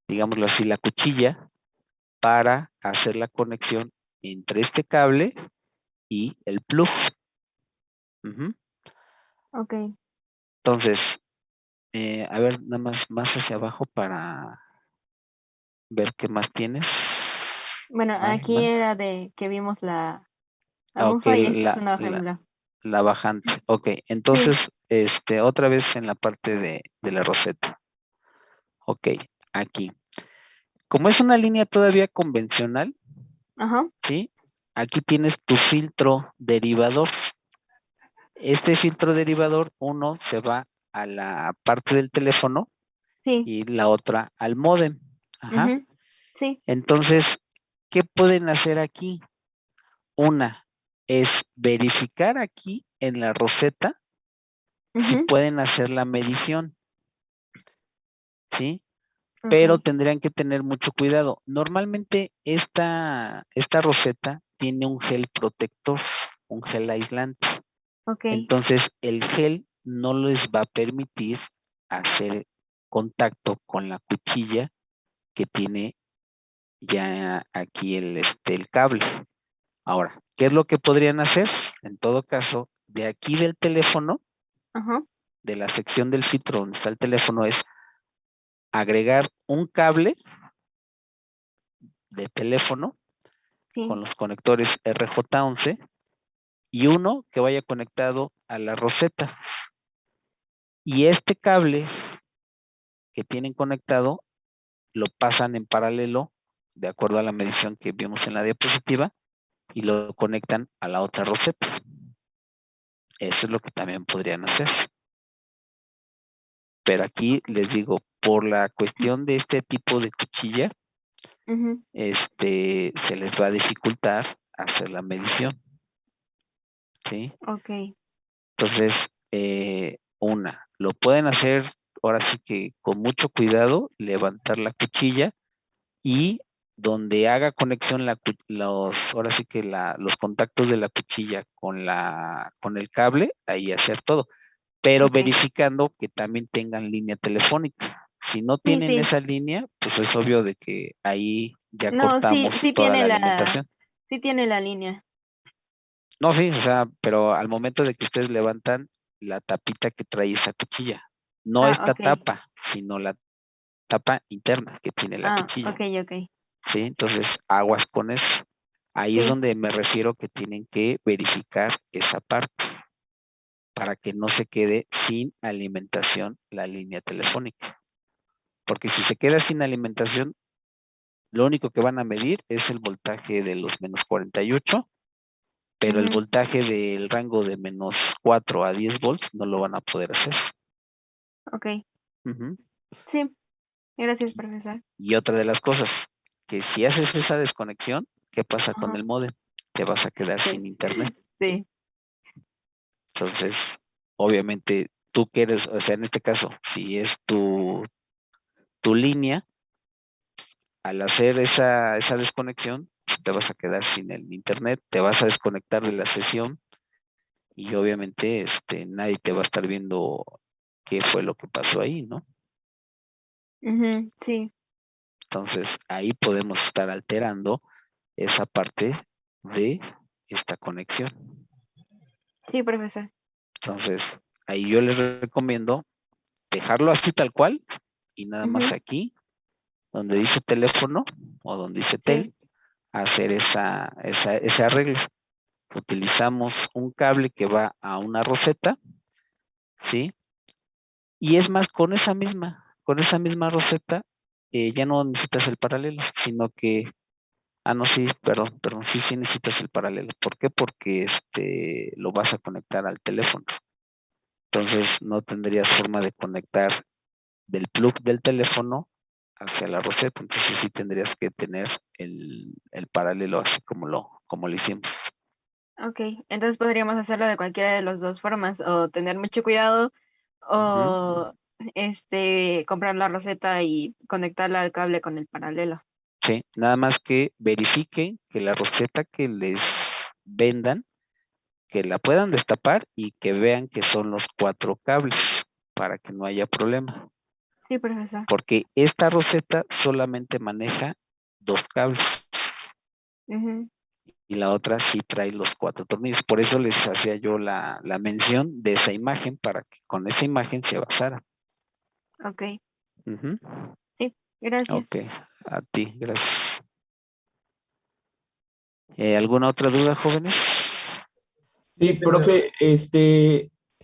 Speaker 1: digámoslo así, la cuchilla para hacer la conexión entre este cable y el plug.
Speaker 13: Ok.
Speaker 1: Entonces, a ver, nada más hacia abajo para ver qué más tienes.
Speaker 13: Bueno, aquí
Speaker 1: Más.
Speaker 13: era de que vimos la
Speaker 1: Ok,
Speaker 13: mufa y esta es una hembra.
Speaker 1: la bajante. Ok, entonces, otra vez en la parte de la roseta. Ok, aquí. Como es una línea todavía convencional, ¿sí? Aquí tienes tu filtro derivador. Este filtro derivador, uno se va a la parte del teléfono y la otra al módem. Ajá.
Speaker 13: Sí.
Speaker 1: Entonces, ¿qué pueden hacer aquí? Una es verificar aquí en la roseta si pueden hacer la medición. ¿Sí? Pero tendrían que tener mucho cuidado. Normalmente esta roseta tiene un gel protector, un gel aislante. Entonces el gel no les va a permitir hacer contacto con la cuchilla que tiene ya aquí el cable. Ahora, ¿qué es lo que podrían hacer? En todo caso, de aquí del teléfono, de la sección del filtro donde está el teléfono, es agregar un cable de teléfono
Speaker 13: Sí.
Speaker 1: con los conectores RJ11 y uno que vaya conectado a la roseta. Y este cable que tienen conectado lo pasan en paralelo de acuerdo a la medición que vimos en la diapositiva y lo conectan a la otra roseta. Eso es lo que también podrían hacer. Pero aquí les digo, por la cuestión de este tipo de cuchilla,
Speaker 13: Ujú.
Speaker 1: se les va a dificultar hacer la medición. ¿Sí?
Speaker 13: Ok.
Speaker 1: Entonces, lo pueden hacer ahora sí que con mucho cuidado, levantar la cuchilla y donde haga conexión ahora sí que los contactos de la cuchilla con el cable, ahí hacer todo, pero
Speaker 13: Ok.
Speaker 1: verificando que también tengan línea telefónica. Si no tienen
Speaker 13: sí.
Speaker 1: esa línea, pues es obvio de que ahí ya
Speaker 13: No,
Speaker 1: cortamos
Speaker 13: sí
Speaker 1: toda
Speaker 13: tiene
Speaker 1: la alimentación.
Speaker 13: sí tiene la línea.
Speaker 1: No, sí, o sea, pero al momento de que ustedes levantan la tapita que trae esa cuchilla, no esta
Speaker 13: Ok.
Speaker 1: tapa, sino la tapa interna que tiene la cuchilla.
Speaker 13: Ok.
Speaker 1: ¿Sí? Entonces, aguas con eso. Ahí es
Speaker 13: Sí.
Speaker 1: donde me refiero que tienen que verificar esa parte para que no se quede sin alimentación la línea telefónica. Porque si se queda sin alimentación, lo único que van a medir es el voltaje de los menos 48, pero el
Speaker 13: Ujú.
Speaker 1: voltaje del rango de menos 4 a 10 volts no lo van a poder hacer.
Speaker 13: Ok.
Speaker 1: Ujú.
Speaker 13: Sí. Gracias, profesor.
Speaker 1: Y otra de las cosas, que si haces esa desconexión, ¿qué pasa con
Speaker 13: Ajá.
Speaker 1: el módem? Te vas a quedar sin internet.
Speaker 13: Sí.
Speaker 1: Entonces, obviamente, tú quieres, o sea, en este caso, si es tu línea, al hacer esa desconexión, te vas a quedar sin el internet, te vas a desconectar de la sesión y obviamente nadie te va a estar viendo qué fue lo que pasó ahí, ¿no?
Speaker 13: Ujú. Sí.
Speaker 1: Entonces, ahí podemos estar alterando esa parte de esta conexión.
Speaker 13: Sí, profesor.
Speaker 1: Entonces, ahí yo les recomiendo dejarlo así tal cual y nada más
Speaker 13: Ujú.
Speaker 1: aquí, donde dice teléfono o donde dice tel, hacer ese arreglo. Utilizamos un cable que va a una roseta, ¿sí? Y es más, con esa misma roseta, ya no necesitas el paralelo, sino que, no, sí, perdón, sí necesitas el paralelo. ¿Por qué? Porque lo vas a conectar al teléfono. Entonces no tendrías forma de conectar del plug del teléfono hacia la roseta. Entonces sí tendrías que tener el paralelo así como lo hicimos.
Speaker 13: Ok. Entonces podríamos hacerlo de cualquiera de las dos formas, o tener mucho cuidado, o comprar la roseta y conectarla al cable con el paralelo.
Speaker 1: Sí, nada más que verifiquen que la roseta que les vendan, que la puedan destapar y que vean que son los 4 cables para que no haya problema.
Speaker 13: Sí, profesor.
Speaker 1: Porque esta roseta solamente maneja 2 cables
Speaker 13: Ujú.
Speaker 1: y la otra sí trae los 4 tornillos. Por eso les hacía yo la mención de esa imagen para que con esa imagen se basara.
Speaker 13: Ok.
Speaker 1: Ujú.
Speaker 13: Sí, gracias.
Speaker 1: Ok, a ti, gracias. ¿Alguna otra duda, jóvenes?
Speaker 7: Sí, profe,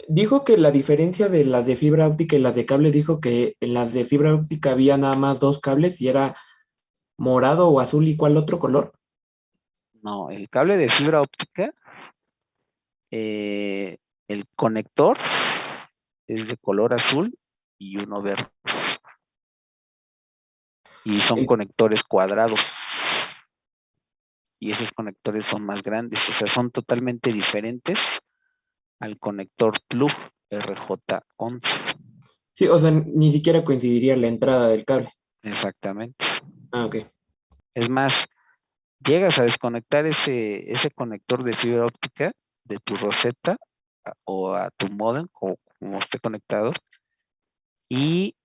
Speaker 7: dijo que la diferencia de las de fibra óptica y las de cable, dijo que en las de fibra óptica había nada más 2 cables y era morado o azul, ¿y cuál otro color?
Speaker 1: No, el cable de fibra óptica, el conector es de color azul y uno verde. Y son conectores cuadrados. Y esos conectores son más grandes, o sea, son totalmente diferentes al conector plug RJ11.
Speaker 7: Sí, o sea, ni siquiera coincidiría la entrada del cable.
Speaker 1: Exactamente.
Speaker 7: Ah, ok.
Speaker 1: Es más, llegas a desconectar ese conector de fibra óptica de tu roseta o a tu modem, como esté conectado, y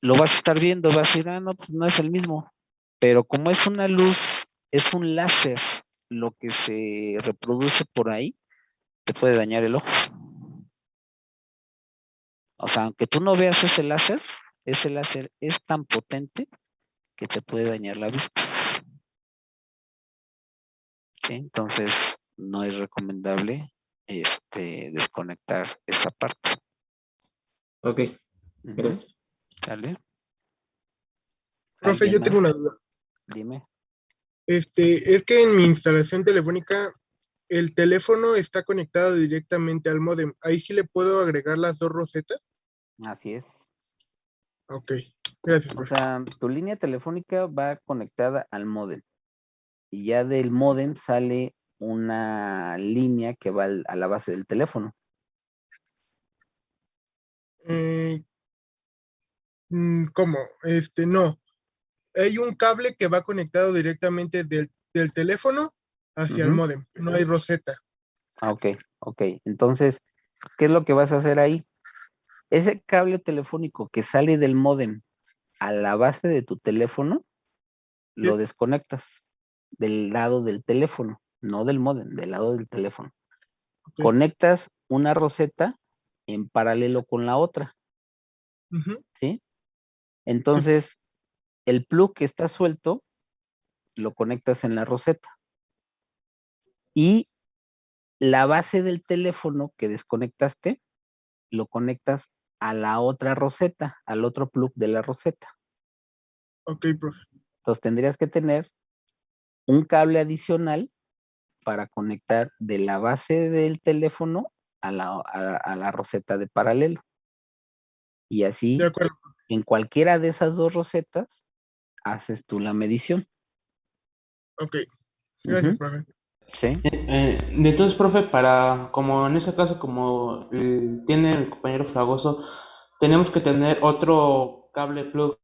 Speaker 1: lo vas a estar viendo, vas a decir, no, pues no es el mismo. Pero como es una luz, es un láser, lo que se reproduce por ahí, te puede dañar el ojo. O sea, aunque tú no veas ese láser es tan potente que te puede dañar la vista. ¿sí? Entonces, no es recomendable desconectar esa parte.
Speaker 7: Ok,
Speaker 1: Ujú.
Speaker 7: gracias.
Speaker 1: ¿Sale?
Speaker 8: Profe,
Speaker 1: ¿Alguien
Speaker 8: yo tengo
Speaker 1: más?
Speaker 8: una duda.
Speaker 1: Dime.
Speaker 8: Es que en mi instalación telefónica el teléfono está conectado directamente al módem. ¿Ahí sí le puedo agregar las dos rosetas?
Speaker 1: Así es.
Speaker 8: Ok, gracias,
Speaker 1: O
Speaker 8: profe.
Speaker 1: sea, tu línea telefónica va conectada al módem. Y ya del módem sale una línea que va a la base del teléfono.
Speaker 8: ¿Cómo? No. Hay un cable que va conectado directamente del teléfono hacia el
Speaker 1: Ujú.
Speaker 8: módem. No hay roseta.
Speaker 1: Ah, ok. Entonces, ¿qué es lo que vas a hacer ahí? Ese cable telefónico que sale del módem a la base de tu teléfono, lo desconectas del lado del teléfono, no del módem, del lado del teléfono.
Speaker 8: Ok.
Speaker 1: Conectas una roseta en paralelo con la otra,
Speaker 8: Ujú.
Speaker 1: ¿sí? Entonces, el plug que está suelto, lo conectas en la roseta. Y la base del teléfono que desconectaste, lo conectas a la otra roseta, al otro plug de la roseta.
Speaker 8: Ok, profe.
Speaker 1: Entonces tendrías que tener un cable adicional para conectar de la base del teléfono a la roseta de paralelo. Y así,
Speaker 8: De acuerdo.
Speaker 1: en cualquiera de esas dos rosetas, haces tú la medición.
Speaker 8: Ok. Gracias,
Speaker 1: Ujú.
Speaker 8: profe.
Speaker 1: Sí.
Speaker 6: Entonces, profe, como en ese caso, como tiene el compañero Fragoso, tenemos que tener otro cable plug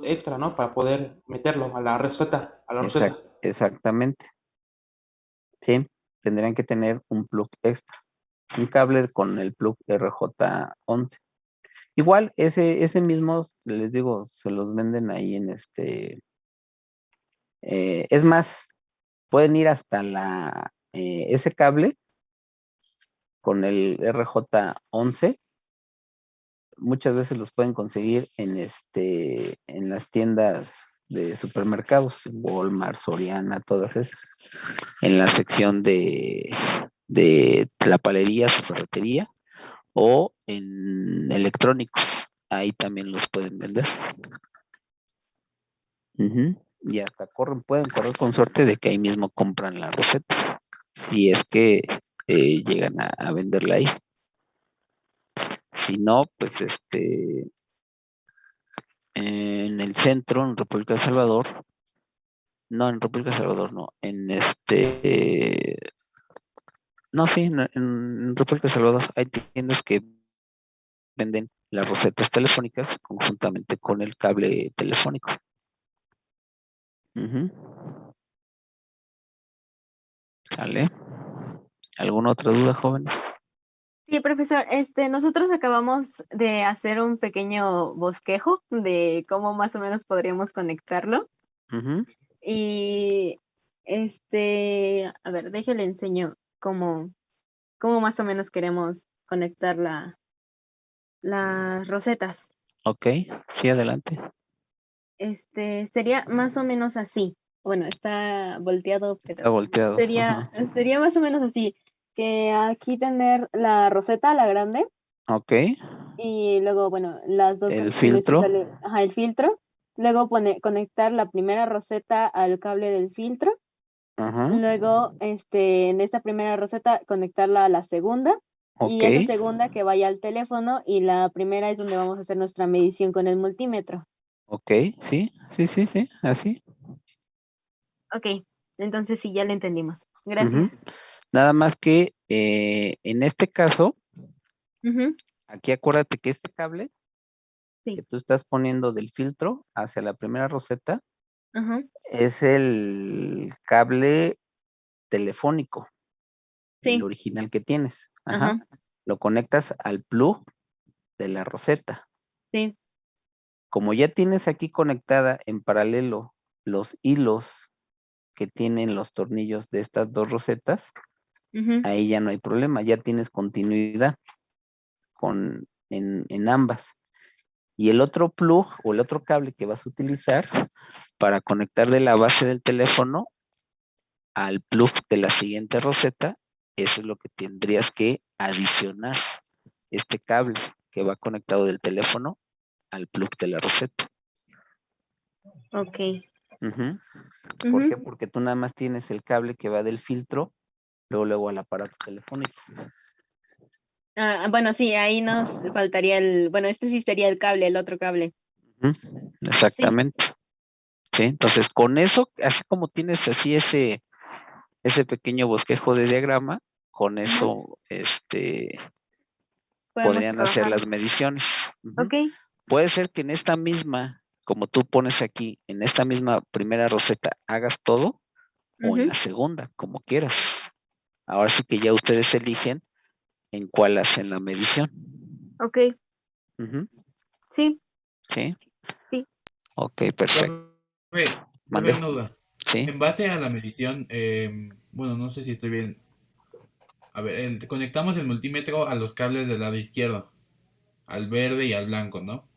Speaker 6: extra, ¿no? Para poder meterlo a la roseta,
Speaker 1: Exactamente. Sí, tendrían que tener un plug extra. Un cable con el plug RJ11. Igual, ese mismo, les digo, se los venden ahí en es más, pueden ir hasta ese cable con el RJ11. Muchas veces los pueden conseguir en las tiendas de supermercados, Walmart, Soriana, todas esas, en la sección de la palería, su ferretería, o en electrónicos. Ahí también los pueden vender. Ujú. Y hasta pueden correr con suerte de que ahí mismo compran la receta. Si es que llegan a venderla ahí. Si no, pues en el centro, en República de Salvador, no, en República de Salvador no, no, sí, en República de Salvador hay tiendas que venden las rosetas telefónicas conjuntamente con el cable telefónico. Ujú. ¿Sale? ¿Alguna otra duda, jóvenes?
Speaker 13: Sí, profesor, nosotros acabamos de hacer un pequeño bosquejo de cómo más o menos podríamos conectarlo.
Speaker 1: Ujú.
Speaker 13: Y a ver, déjale enseño cómo más o menos queremos conectar las rosetas.
Speaker 1: Ok, sí, adelante.
Speaker 13: Sería más o menos así. Bueno, está volteado,
Speaker 1: Está
Speaker 13: pero
Speaker 1: volteado.
Speaker 13: sería
Speaker 1: Ajá.
Speaker 13: más o menos así. Que aquí tener la roseta, la grande,
Speaker 1: Ok,
Speaker 13: y luego, bueno, las dos
Speaker 1: el
Speaker 13: conexiones que
Speaker 1: filtro.
Speaker 13: sale, ajá, el filtro. Luego conectar la primera roseta al cable del filtro.
Speaker 1: Ajá.
Speaker 13: Luego, en esta primera roseta, conectarla a la segunda.
Speaker 1: Ok,
Speaker 13: Y esa segunda que vaya al teléfono. Y la primera es donde vamos a hacer nuestra medición con el multímetro.
Speaker 1: ok, sí, así.
Speaker 13: Ok, entonces sí, ya lo entendimos.
Speaker 1: Ujú.
Speaker 13: Gracias.
Speaker 1: Nada más que en este caso,
Speaker 13: Ujú,
Speaker 1: aquí acuérdate que este cable que
Speaker 13: sí,
Speaker 1: tú estás poniendo del filtro hacia la primera roseta
Speaker 13: ajá,
Speaker 1: es el cable telefónico, el
Speaker 13: sí,
Speaker 1: original que tienes. Ajá.
Speaker 13: ajá,
Speaker 1: Lo conectas al plug de la roseta.
Speaker 13: sí,
Speaker 1: Como ya tienes aquí conectada en paralelo los hilos que tienen los tornillos de estas dos rosetas,
Speaker 13: ujú,
Speaker 1: ahí ya no hay problema, ya tienes continuidad en ambas. Y el otro plug o el otro cable que vas a utilizar para conectar de la base del teléfono al plug de la siguiente roseta, eso es lo que tendrías que adicionar, este cable que va conectado del teléfono al plug de la roseta.
Speaker 13: Ok.
Speaker 1: ¿Por qué? Porque tú nada más tienes el cable que va del filtro, luego al aparato telefónico.
Speaker 13: Ah, bueno, sí, ahí nos faltaría bueno, este sí sería el cable, el otro cable.
Speaker 1: Exactamente. Sí, entonces con eso, así como tienes así ese pequeño bosquejo de diagrama, con eso podrían hacer las mediciones.
Speaker 13: Ok.
Speaker 1: Puede ser que en esta misma, como tú pones aquí, en esta misma primera roseta hagas todo, o en la segunda, como quieras. Ahora sí que ya ustedes eligen en cuál hacen la medición.
Speaker 13: Ok. Sí.
Speaker 1: ¿Sí?
Speaker 13: Sí.
Speaker 1: Ok, perfecto.
Speaker 2: Profe,
Speaker 1: ¿Mande?
Speaker 2: una duda.
Speaker 1: Sí.
Speaker 2: En base a la medición, bueno, no sé si estoy bien. A ver, conectamos el multímetro a los cables del lado izquierdo, al verde y al blanco, ¿no?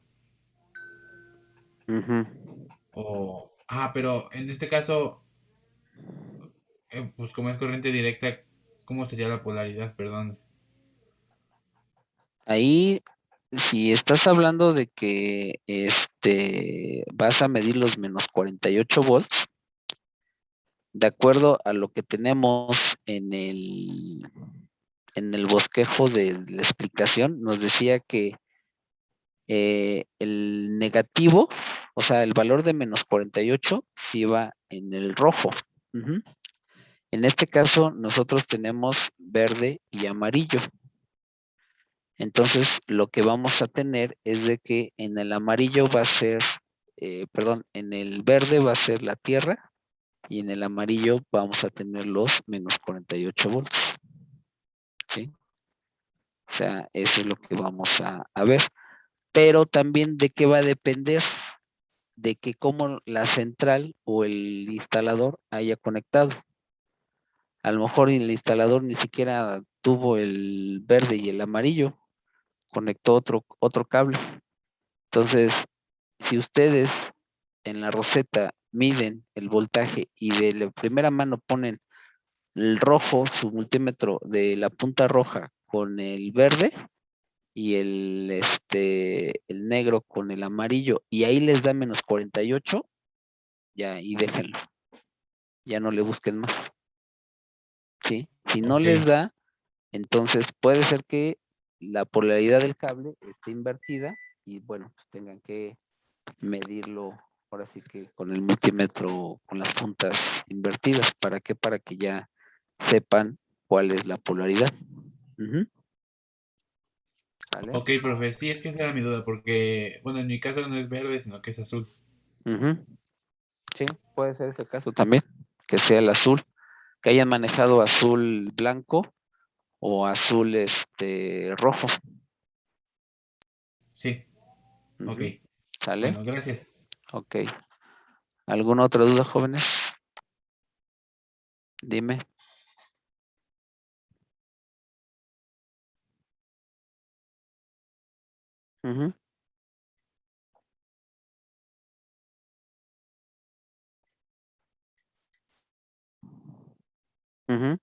Speaker 2: Pero en este caso, pues como es corriente directa, ¿cómo sería la polaridad? Perdón.
Speaker 1: Ahí, si estás hablando de que vas a medir los menos 48 volts, de acuerdo a lo que tenemos en el bosquejo de la explicación, nos decía que el negativo, o sea, el valor de menos 48, sí va en el rojo. En este caso, nosotros tenemos verde y amarillo. Entonces, lo que vamos a tener es de que en el amarillo va a ser, en el verde va a ser la Tierra y en el amarillo vamos a tener los menos 48 volts. ¿Sí? O sea, eso es lo que vamos a ver. Pero también de qué va a depender, de que cómo la central o el instalador haya conectado. A lo mejor el instalador ni siquiera tuvo el verde y el amarillo, conectó otro cable. Entonces, si ustedes en la roseta miden el voltaje y de la primera mano ponen el rojo, su multímetro de la punta roja con el verde y el negro con el amarillo, y ahí les da menos 48, ya ahí déjenlo. Ya no le busquen más. ¿Sí? Si no les da, entonces puede ser que la polaridad del cable esté invertida y bueno, pues tengan que medirlo ahora sí que con el multímetro con las puntas invertidas. ¿Para qué? Para que ya sepan cuál es la polaridad. ¿Vale?
Speaker 2: Ok, profe, sí, es que esa era mi duda, porque, bueno, en mi caso no es verde, sino que es azul.
Speaker 1: Sí, puede ser ese caso también, que sea el azul, que hayan manejado azul blanco o azul rojo.
Speaker 2: Sí. Ok.
Speaker 1: ¿Sale?
Speaker 2: Bueno, gracias.
Speaker 1: Ok. ¿Alguna otra duda, jóvenes? Dime. Ujú. Ujú.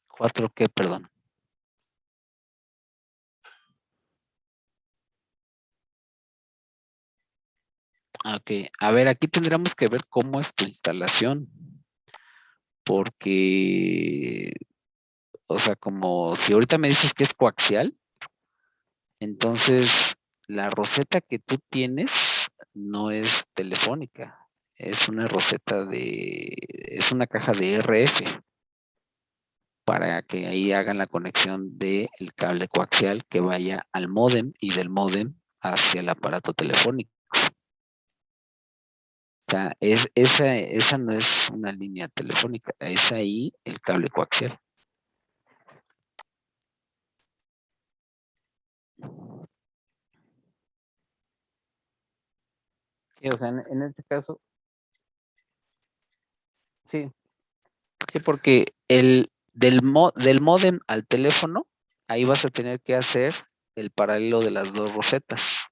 Speaker 1: ¿Cuatro qué, perdón? Ok, a ver, aquí tendríamos que ver cómo es tu instalación, porque, o sea, como si ahorita me dices que es coaxial, entonces la roseta que tú tienes no es telefónica, es una roseta es una caja de RF, para que ahí hagan la conexión del cable coaxial que vaya al módem y del módem hacia el aparato telefónico. O sea, esa no es una línea telefónica, es ahí el cable coaxial. Sí, o sea, en este caso, Sí. Sí, porque del módem al teléfono, ahí vas a tener que hacer el paralelo de las dos rosetas,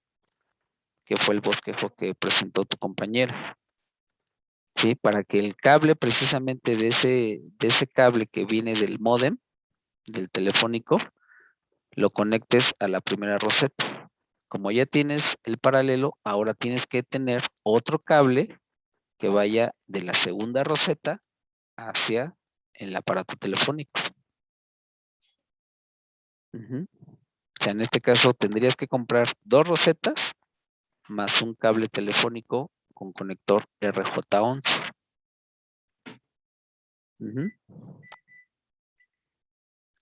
Speaker 1: que fue el bosquejo que presentó tu compañera. Sí, para que el cable precisamente de ese cable que viene del módem, del telefónico, lo conectes a la primera roseta. Como ya tienes el paralelo, ahora tienes que tener otro cable que vaya de la segunda roseta hacia el aparato telefónico. O sea, en este caso tendrías que comprar 2 rosetas más un cable telefónico con conector RJ11.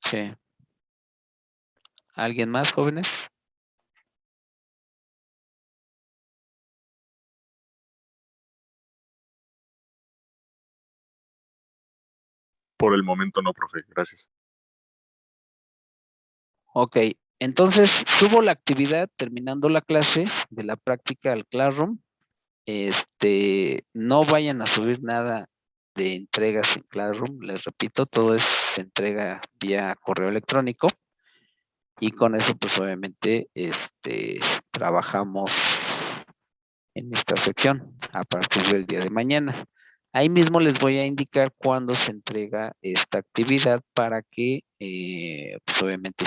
Speaker 1: Sí. ¿Alguien más, jóvenes?
Speaker 3: Por el momento no, profe. Gracias.
Speaker 1: Ok, entonces subo la actividad terminando la clase de la práctica al Classroom. No vayan a subir nada de entregas en Classroom, les repito, todo se entrega vía correo electrónico y con eso pues obviamente trabajamos en esta sección a partir del día de mañana. Ahí mismo les voy a indicar cuándo se entrega esta actividad para que pues obviamente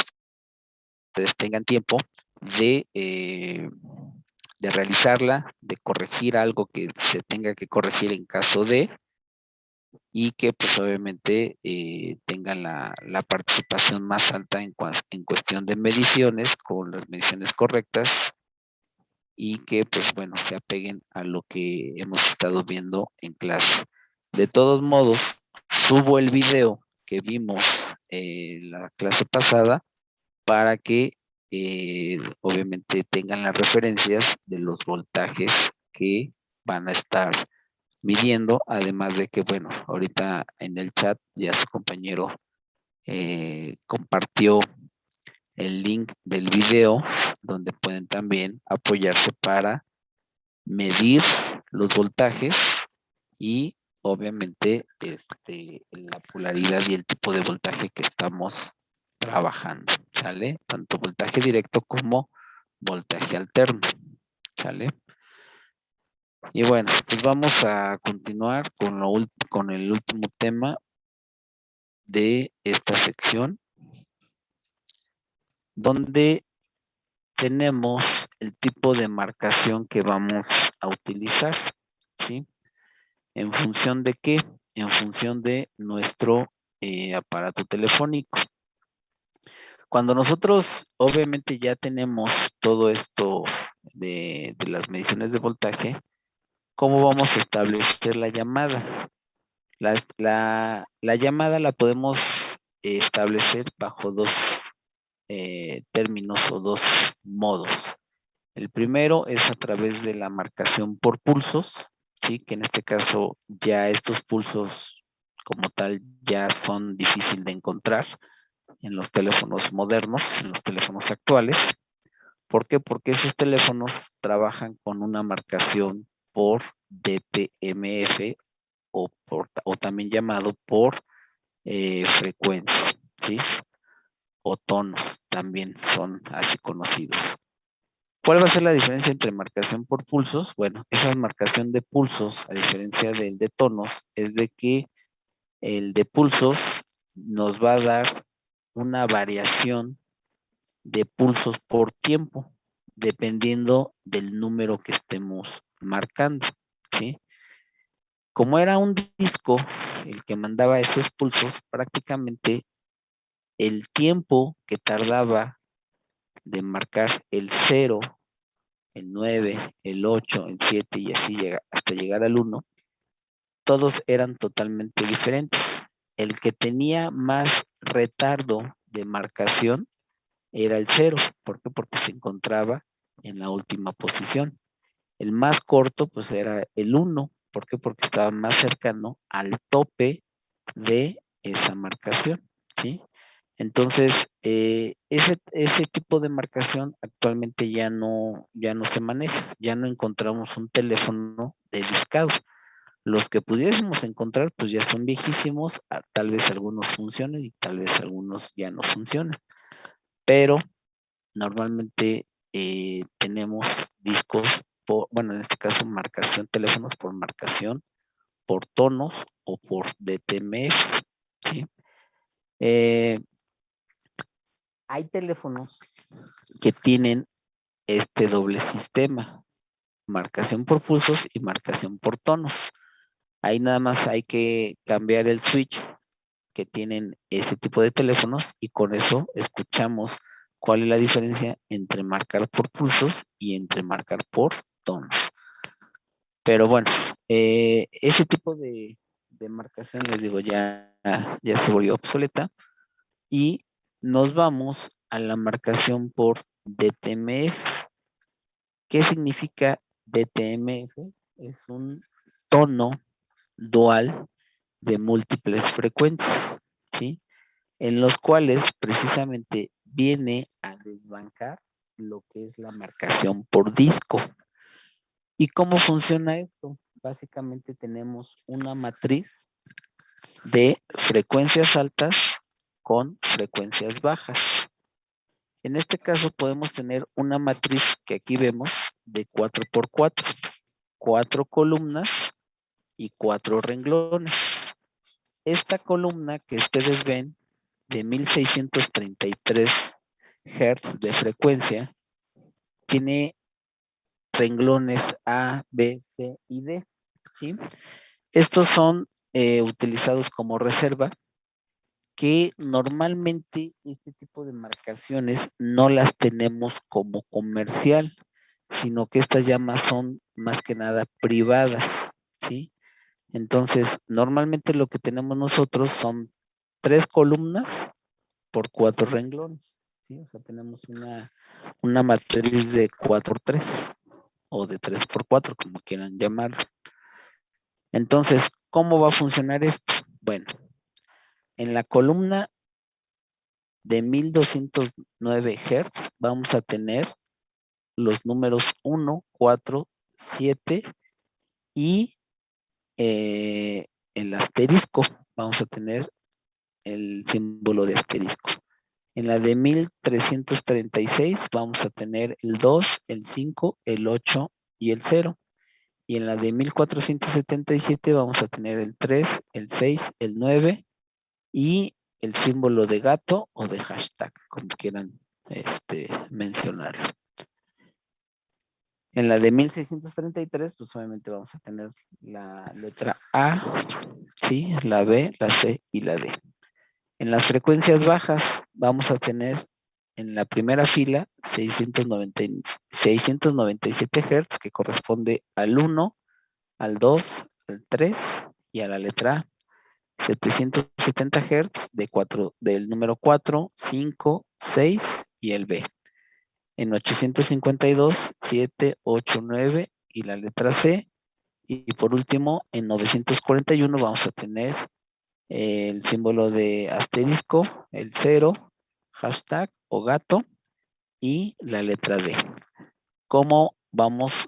Speaker 1: ustedes tengan tiempo de realizarla, de corregir algo que se tenga que corregir en caso de, y que pues obviamente tengan la participación más alta en cuestión de mediciones, con las mediciones correctas, y que pues bueno, se apeguen a lo que hemos estado viendo en clase. De todos modos, subo el video que vimos la clase pasada para que obviamente tengan las referencias de los voltajes que van a estar midiendo, además de que, bueno, ahorita en el chat ya su compañero compartió el link del video donde pueden también apoyarse para medir los voltajes y obviamente la polaridad y el tipo de voltaje que estamos trabajando, ¿sale? Tanto voltaje directo como voltaje alterno, ¿sale? Y bueno, pues vamos a continuar con el último tema de esta sección, donde tenemos el tipo de marcación que vamos a utilizar, ¿sí? ¿En función de qué? En función de nuestro aparato telefónico. Cuando nosotros obviamente ya tenemos todo esto de las mediciones de voltaje, ¿cómo vamos a establecer la llamada? La llamada la podemos establecer bajo dos términos o dos modos. El primero es a través de la marcación por pulsos, ¿sí? Que en este caso ya estos pulsos como tal ya son difíciles de encontrar en los teléfonos modernos, en los teléfonos actuales. ¿Por qué? Porque esos teléfonos trabajan con una marcación por DTMF o también llamado por frecuencia, ¿sí? O tonos, también son así conocidos. ¿Cuál va a ser la diferencia entre marcación por pulsos? Bueno, esa marcación de pulsos, a diferencia del de tonos, es de que el de pulsos nos va a dar una variación de pulsos por tiempo, dependiendo del número que estemos marcando, ¿sí? Como era un disco el que mandaba esos pulsos, prácticamente el tiempo que tardaba de marcar el 0, el 9, el 8, el 7 y así hasta llegar al 1, todos eran totalmente diferentes. El que tenía más retardo de marcación era el 0. ¿Por qué? Porque se encontraba en la última posición. El más corto pues era el 1. ¿Por qué? Porque estaba más cercano al tope de esa marcación, ¿sí? Entonces, ese tipo de marcación actualmente ya no se maneja, ya no encontramos un teléfono de discado. Los que pudiésemos encontrar, pues ya son viejísimos, tal vez algunos funcionen y tal vez algunos ya no funcionen. Pero normalmente tenemos discos, bueno, en este caso marcación, teléfonos por marcación, por tonos o por DTMF, ¿sí? Hay teléfonos que tienen este doble sistema, marcación por pulsos y marcación por tonos. Ahí nada más hay que cambiar el switch que tienen ese tipo de teléfonos y con eso escuchamos cuál es la diferencia entre marcar por pulsos y entre marcar por tonos. Pero bueno, ese tipo de marcación, les digo, ya se volvió obsoleta y nos vamos a la marcación por DTMF. ¿Qué significa DTMF? Es un tono dual de múltiples frecuencias, ¿sí? En los cuales precisamente viene a desbancar lo que es la marcación por disco. ¿Y cómo funciona esto? Básicamente tenemos una matriz de frecuencias altas con frecuencias bajas. En este caso podemos tener una matriz que aquí vemos de 4x4, 4 columnas y 4 renglones. Esta columna que ustedes ven de 1633 Hz de frecuencia tiene renglones A, B, C y D, ¿sí? Estos son utilizados como reserva, que normalmente este tipo de marcaciones no las tenemos como comercial, sino que estas llamas son más que nada privadas, ¿sí? Entonces, normalmente lo que tenemos nosotros son 3 columnas por 4 renglones, ¿sí? O sea, tenemos una matriz de 4x3 o de 3x4, como quieran llamarlo. Entonces, ¿cómo va a funcionar esto? Bueno, en la columna de 1209 Hz vamos a tener los números 1, 4, 7 y el asterisco. Vamos a tener el símbolo de asterisco. En la de 1336 vamos a tener el 2, el 5, el 8 y el 0. Y en la de 1477 vamos a tener el 3, el 6, el 9 y el símbolo de gato o de hashtag, como quieran mencionarlo. En la de 1633, pues obviamente vamos a tener la letra A, ¿sí? La B, la C y la D. En las frecuencias bajas vamos a tener en la primera fila 697 Hz, que corresponde al 1, al 2, al 3 y a la letra A. 770 Hz del número 4, 5, 6 y el B. En 852, 7, 8, 9 y la letra C. Y por último, en 941 vamos a tener el símbolo de asterisco, el 0, hashtag o gato y la letra D. ¿Cómo vamos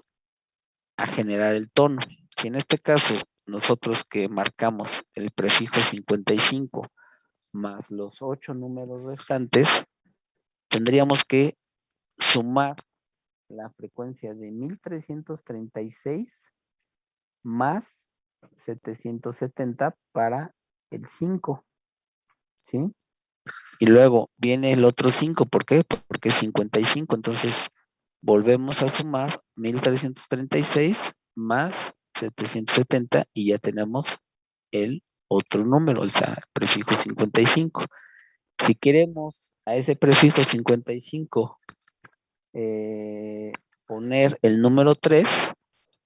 Speaker 1: a generar el tono? Si en este caso nosotros que marcamos el prefijo 55 más los 8 números restantes, tendríamos que sumar la frecuencia de 1336 más 770 para el 5, ¿sí? Y luego viene el otro 5, ¿por qué? Porque es 55, entonces volvemos a sumar 1336 más 770 y ya tenemos el otro número, o sea, prefijo 55. Si queremos a ese prefijo 55 poner el número 3,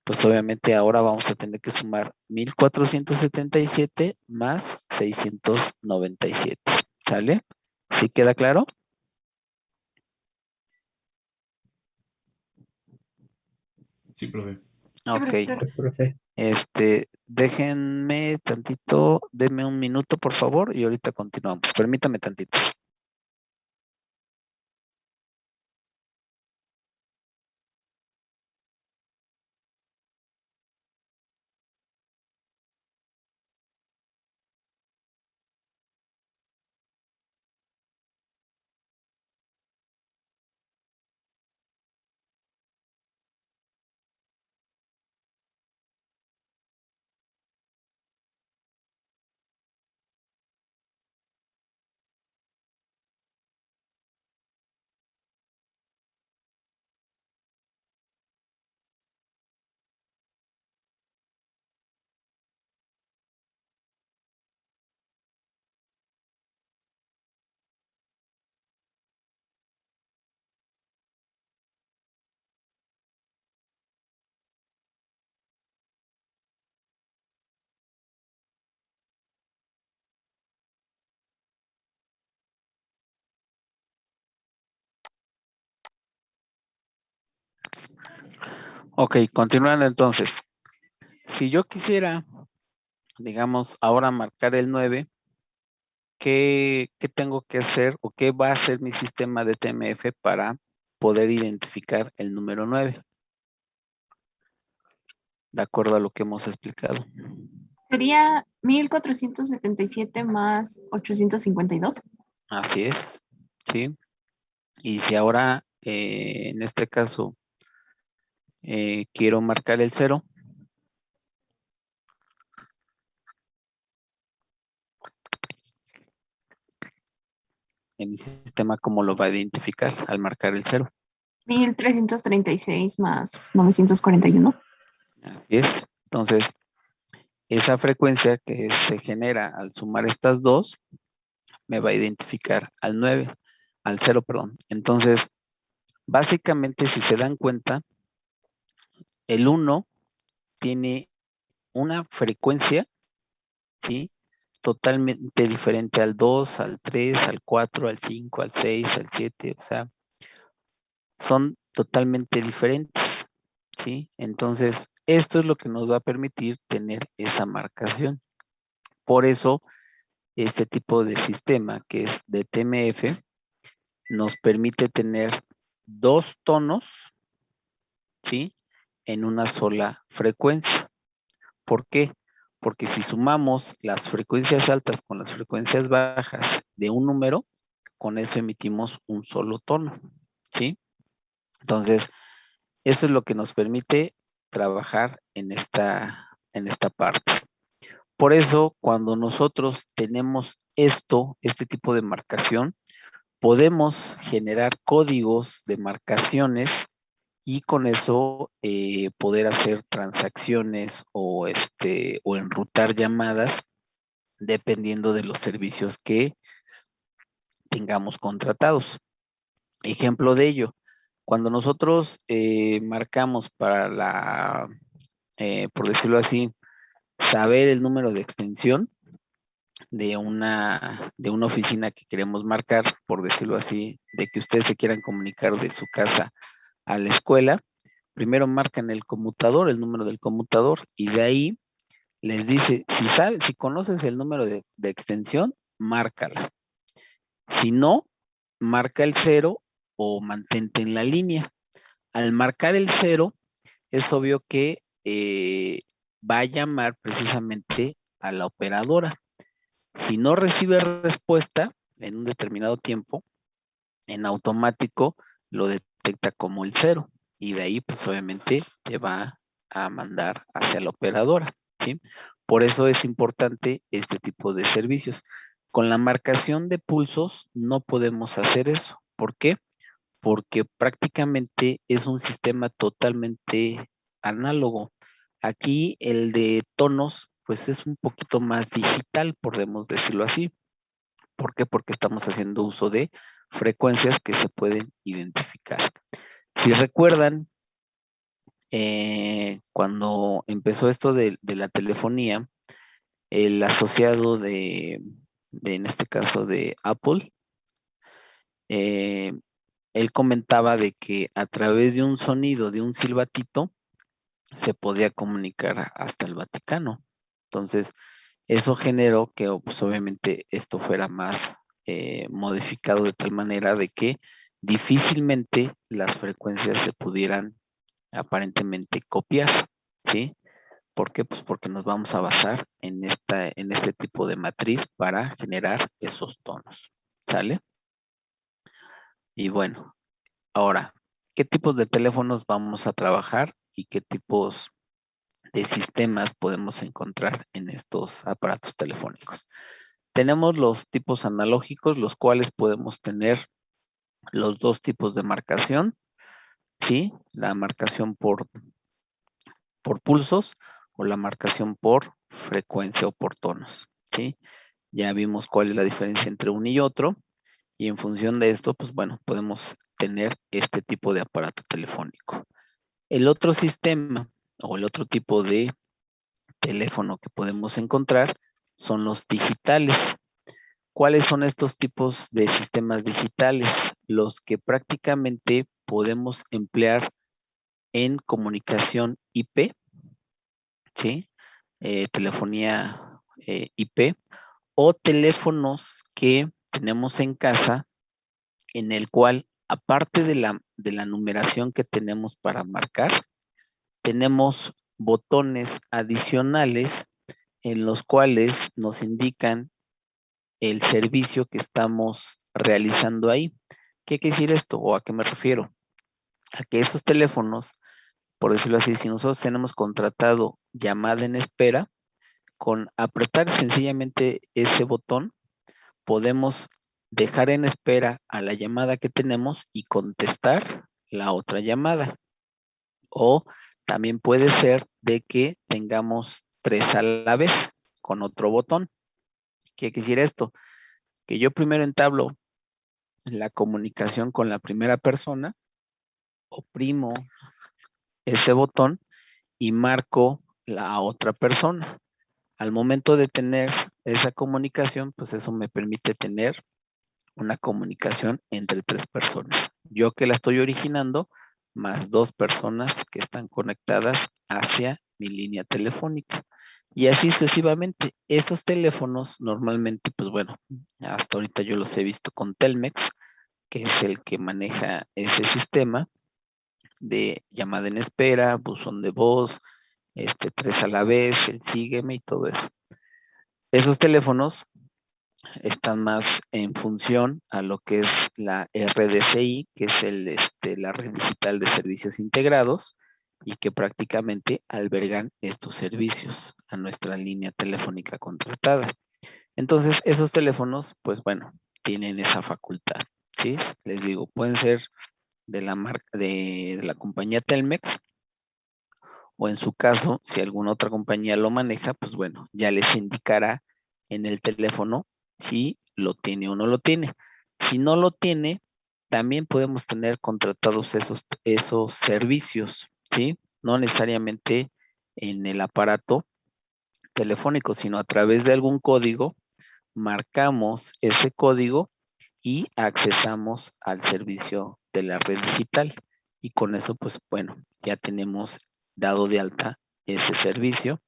Speaker 1: pues obviamente ahora vamos a tener que sumar 1477 más 697. ¿Sale? ¿Sí queda claro?
Speaker 2: Sí, profe.
Speaker 1: Ok.
Speaker 7: Profe.
Speaker 1: Déjenme tantito, denme un minuto, por favor, y ahorita continuamos. Permítame tantito. Ok, continuando entonces. Si yo quisiera, digamos, ahora marcar el 9, ¿qué tengo que hacer o qué va a hacer mi sistema de TMF para poder identificar el número 9? De acuerdo a lo que hemos explicado.
Speaker 14: Sería 1477 más 852.
Speaker 1: Así es, ¿sí? Y si ahora, en este caso, quiero marcar el 0, en mi sistema, ¿cómo lo va a identificar al marcar el 0?
Speaker 14: 1336 más 941.
Speaker 1: Así es. Entonces, esa frecuencia que se genera al sumar estas dos, me va a identificar al 9, al 0, perdón. Entonces, básicamente, si se dan cuenta, el 1 tiene una frecuencia, ¿sí? Totalmente diferente al 2, al 3, al 4, al 5, al 6, al 7, o sea, son totalmente diferentes, ¿sí? Entonces, esto es lo que nos va a permitir tener esa marcación. Por eso, este tipo de sistema, que es de TMF, nos permite tener dos tonos, ¿sí? En una sola frecuencia. ¿Por qué? Porque si sumamos las frecuencias altas con las frecuencias bajas de un número, con eso emitimos un solo tono, ¿sí? Entonces, eso es lo que nos permite trabajar en esta parte. Por eso, cuando nosotros tenemos este tipo de marcación, podemos generar códigos de marcaciones y con eso poder hacer transacciones o enrutar llamadas dependiendo de los servicios que tengamos contratados. Ejemplo de ello, cuando nosotros marcamos para por decirlo así, saber el número de extensión de una oficina que queremos marcar, por decirlo así, de que ustedes se quieran comunicar de su casa a la escuela, primero marcan el conmutador, el número del conmutador, y de ahí les dice, si conoces el número de extensión, márcala. Si no, marca el 0 o mantente en la línea. Al marcar el 0, es obvio que va a llamar precisamente a la operadora. Si no recibe respuesta en un determinado tiempo, en automático lo detecta como el 0 y de ahí pues obviamente te va a mandar hacia la operadora, ¿sí? Por eso es importante este tipo de servicios. Con la marcación de pulsos no podemos hacer eso. ¿Por qué? Porque prácticamente es un sistema totalmente análogo. Aquí el de tonos pues es un poquito más digital, podemos decirlo así. ¿Por qué? Porque estamos haciendo uso de frecuencias que se pueden identificar. Si recuerdan, cuando empezó esto de la telefonía, el asociado en este caso de Apple, él comentaba de que a través de un sonido, de un silbatito, se podía comunicar hasta el Vaticano. Entonces, eso generó que pues, obviamente esto fuera más modificado de tal manera de que difícilmente las frecuencias se pudieran aparentemente copiar, ¿sí? ¿Por qué? Pues porque nos vamos a basar en este tipo de matriz para generar esos tonos, ¿sale? Y bueno, ahora, ¿qué tipos de teléfonos vamos a trabajar y qué tipos de sistemas podemos encontrar en estos aparatos telefónicos? Tenemos los tipos analógicos, los cuales podemos tener los dos tipos de marcación, ¿sí? La marcación por pulsos o la marcación por frecuencia o por tonos, ¿sí? Ya vimos cuál es la diferencia entre uno y otro y en función de esto, pues bueno, podemos tener este tipo de aparato telefónico. El otro sistema o el otro tipo de teléfono que podemos encontrar son los digitales. ¿Cuáles son estos tipos de sistemas digitales? Los que prácticamente podemos emplear en comunicación IP, ¿sí? Telefonía IP, o teléfonos que tenemos en casa, en el cual, aparte de la numeración que tenemos para marcar, tenemos botones adicionales en los cuales nos indican el servicio que estamos realizando ahí. ¿Qué quiere decir esto? ¿O a qué me refiero? A que esos teléfonos, por decirlo así, si nosotros tenemos contratado llamada en espera, con apretar sencillamente ese botón, podemos dejar en espera a la llamada que tenemos y contestar la otra llamada. O también puede ser de que tengamos 3 a la vez con otro botón. ¿Qué quiere decir esto? Que yo primero entablo la comunicación con la primera persona, oprimo ese botón y marco la otra persona. Al momento de tener esa comunicación, pues eso me permite tener una comunicación entre 3 personas. Yo que la estoy originando, más 2 personas que están conectadas hacia mi línea telefónica. Y así sucesivamente. Esos teléfonos normalmente, pues bueno, hasta ahorita yo los he visto con Telmex, que es el que maneja ese sistema de llamada en espera, buzón de voz, 3 a la vez, el sígueme y todo eso. Esos teléfonos están más en función a lo que es la RDCI, que es la Red Digital de Servicios Integrados, y que prácticamente albergan estos servicios a nuestra línea telefónica contratada. Entonces, esos teléfonos, pues bueno, tienen esa facultad, ¿sí? Les digo, pueden ser de la marca de la compañía Telmex, o en su caso, si alguna otra compañía lo maneja, pues bueno, ya les indicará en el teléfono si lo tiene o no lo tiene. Si no lo tiene, también podemos tener contratados esos servicios, ¿sí? No necesariamente en el aparato telefónico, sino a través de algún código, marcamos ese código y accesamos al servicio de la red digital. Y con eso, pues bueno, ya tenemos dado de alta ese servicio.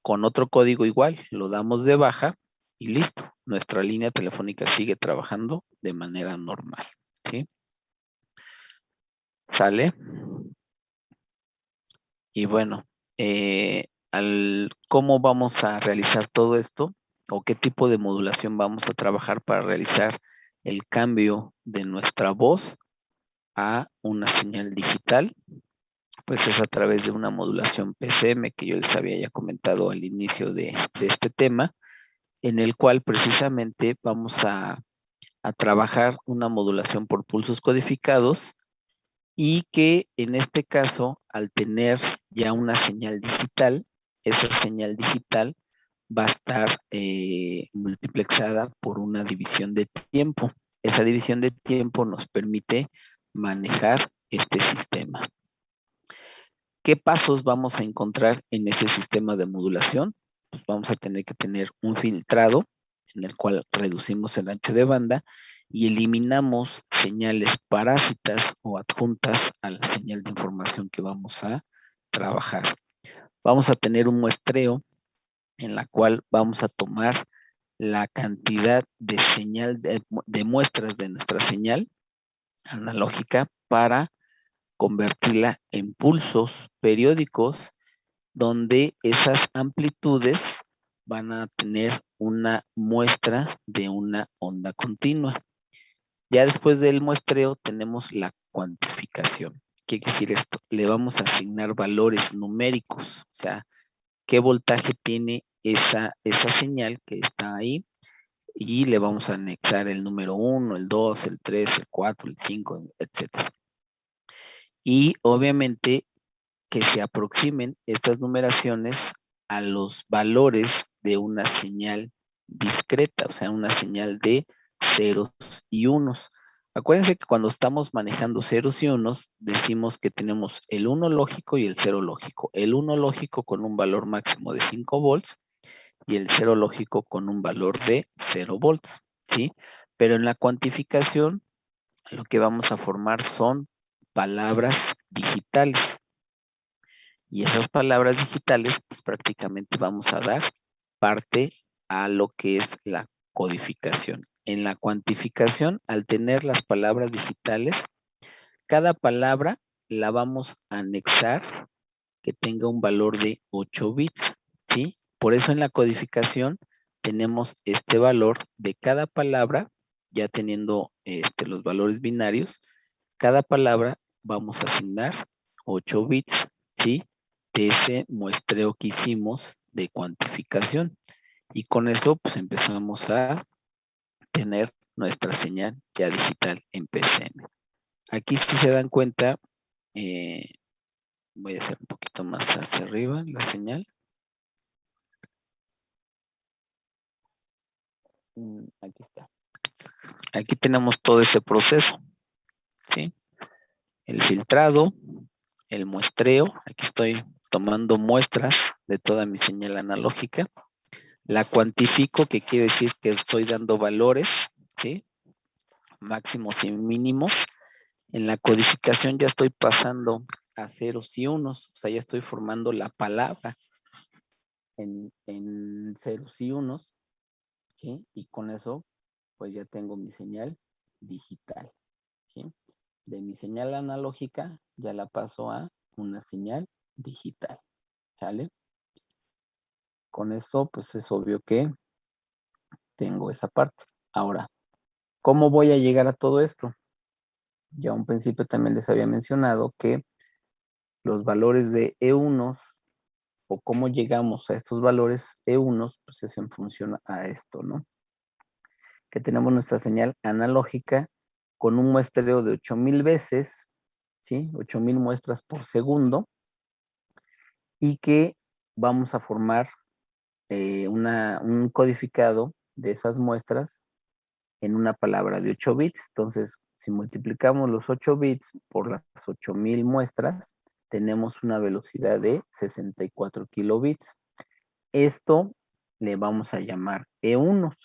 Speaker 1: Con otro código igual, lo damos de baja y listo. Nuestra línea telefónica sigue trabajando de manera normal, ¿sí? ¿Sale? Y bueno, ¿cómo vamos a realizar todo esto? ¿O qué tipo de modulación vamos a trabajar para realizar el cambio de nuestra voz a una señal digital? Pues es a través de una modulación PCM que yo les había ya comentado al inicio de este tema, en el cual precisamente vamos a trabajar una modulación por pulsos codificados, y que en este caso, al tener ya una señal digital, esa señal digital va a estar multiplexada por una división de tiempo. Esa división de tiempo nos permite manejar este sistema. ¿Qué pasos vamos a encontrar en ese sistema de modulación? Pues vamos a tener que tener un filtrado en el cual reducimos el ancho de banda y eliminamos señales parásitas o adjuntas a la señal de información que vamos a trabajar. Vamos a tener un muestreo en la cual vamos a tomar la cantidad de señal de muestras de nuestra señal analógica para convertirla en pulsos periódicos, donde esas amplitudes van a tener una muestra de una onda continua. Ya después del muestreo tenemos la cuantificación. ¿Qué quiere decir esto? Le vamos a asignar valores numéricos, o sea, qué voltaje tiene esa señal que está ahí, y le vamos a anexar el número 1, el 2, el 3, el 4, el 5, etc. Y obviamente que se aproximen estas numeraciones a los valores de una señal discreta, o sea, una señal de ceros y unos. Acuérdense que cuando estamos manejando ceros y unos, decimos que tenemos el 1 lógico y el 0 lógico. El 1 lógico con un valor máximo de 5 volts y el 0 lógico con un valor de 0 volts, ¿sí? Pero en la cuantificación, lo que vamos a formar son palabras digitales. Y esas palabras digitales, pues prácticamente vamos a dar parte a lo que es la codificación. En la cuantificación, al tener las palabras digitales, cada palabra la vamos a anexar que tenga un valor de 8 bits, ¿sí? Por eso en la codificación tenemos este valor de cada palabra, ya teniendo los valores binarios, cada palabra vamos a asignar 8 bits, ¿sí? De ese muestreo que hicimos de cuantificación. Y con eso, pues empezamos a tener nuestra señal ya digital en PCM. Aquí si se dan cuenta, voy a hacer un poquito más hacia arriba la señal. Aquí está. Aquí tenemos todo ese proceso, ¿sí? El filtrado, el muestreo, aquí estoy tomando muestras de toda mi señal analógica. La cuantifico, que quiere decir que estoy dando valores, ¿sí? Máximos y mínimos. En la codificación ya estoy pasando a ceros y unos, o sea, ya estoy formando la palabra en ceros y unos, ¿sí? Y con eso, pues ya tengo mi señal digital, ¿sí? De mi señal analógica ya la paso a una señal digital, ¿sale? Con esto, pues es obvio que tengo esa parte. Ahora, ¿cómo voy a llegar a todo esto? Ya a un principio también les había mencionado que los valores de E1 o cómo llegamos a estos valores E1, pues es en función a esto, ¿no? Que tenemos nuestra señal analógica con un muestreo de 8000 veces, ¿sí? 8000 muestras por segundo, y que vamos a formar un codificado de esas muestras en una palabra de 8 bits. Entonces, si multiplicamos los 8 bits por las 8000 muestras, tenemos una velocidad de 64 kilobits. Esto le vamos a llamar E1,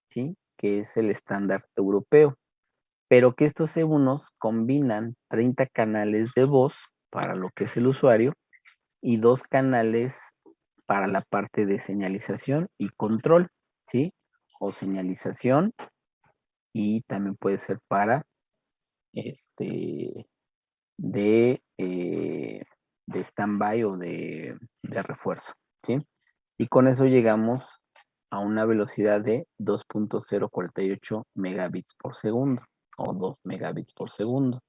Speaker 1: ¿sí? Que es el estándar europeo. Pero que estos E1 combinan 30 canales de voz para lo que es el usuario y 2 canales para la parte de señalización y control, ¿sí? O señalización, y también puede ser para de stand-by o de refuerzo, ¿sí? Y con eso llegamos a una velocidad de 2.048 megabits por segundo o 2 megabits por segundo.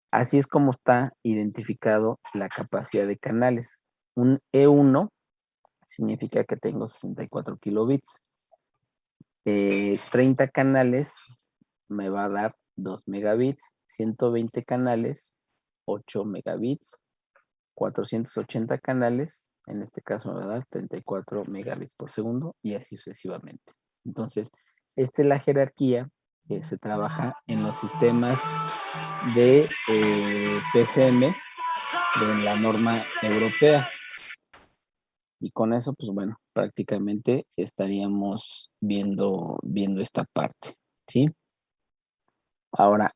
Speaker 1: Así es como está identificado la capacidad de canales. Un E1 significa que tengo 64 kilobits. 30 canales me va a dar 2 megabits, 120 canales, 8 megabits, 480 canales, en este caso me va a dar 34 megabits por segundo, y así sucesivamente. Entonces, esta es la jerarquía que se trabaja en los sistemas de PCM de la norma europea. Y con eso, pues bueno, prácticamente estaríamos viendo esta parte, ¿sí? Ahora,